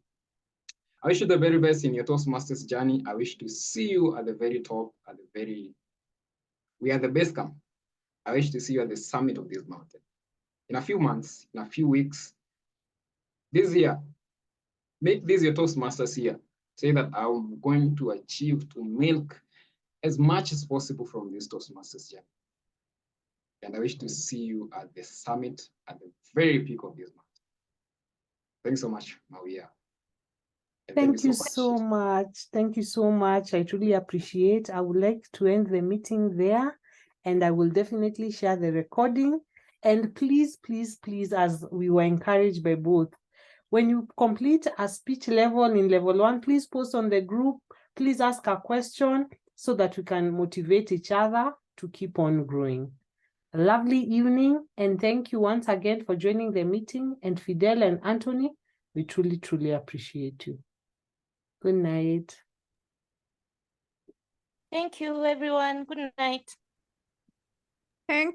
I wish you the very best in your Toastmasters journey. I wish to see you at the very top, we are the base camp. I wish to see you at the summit of this mountain. In a few months, in a few weeks, this year, make this your Toastmasters year. Say that I'm going to achieve to milk as much as possible from this Toastmasters journey. And I wish to see you at the summit, at the very peak of this mountain. Thanks so much, Mawia. Thank you so much. Thank you so much. I truly appreciate. I would like to end the meeting there, and I will definitely share the recording. And please, please, please, as we were encouraged by both, when you complete a speech level in level 1, please post on the group. Please ask a question so that we can motivate each other to keep on growing. A lovely evening, and thank you once again for joining the meeting. And Fidel and Anthony, we truly, truly appreciate you. Good night. Thank you, everyone. Good night. Thank you.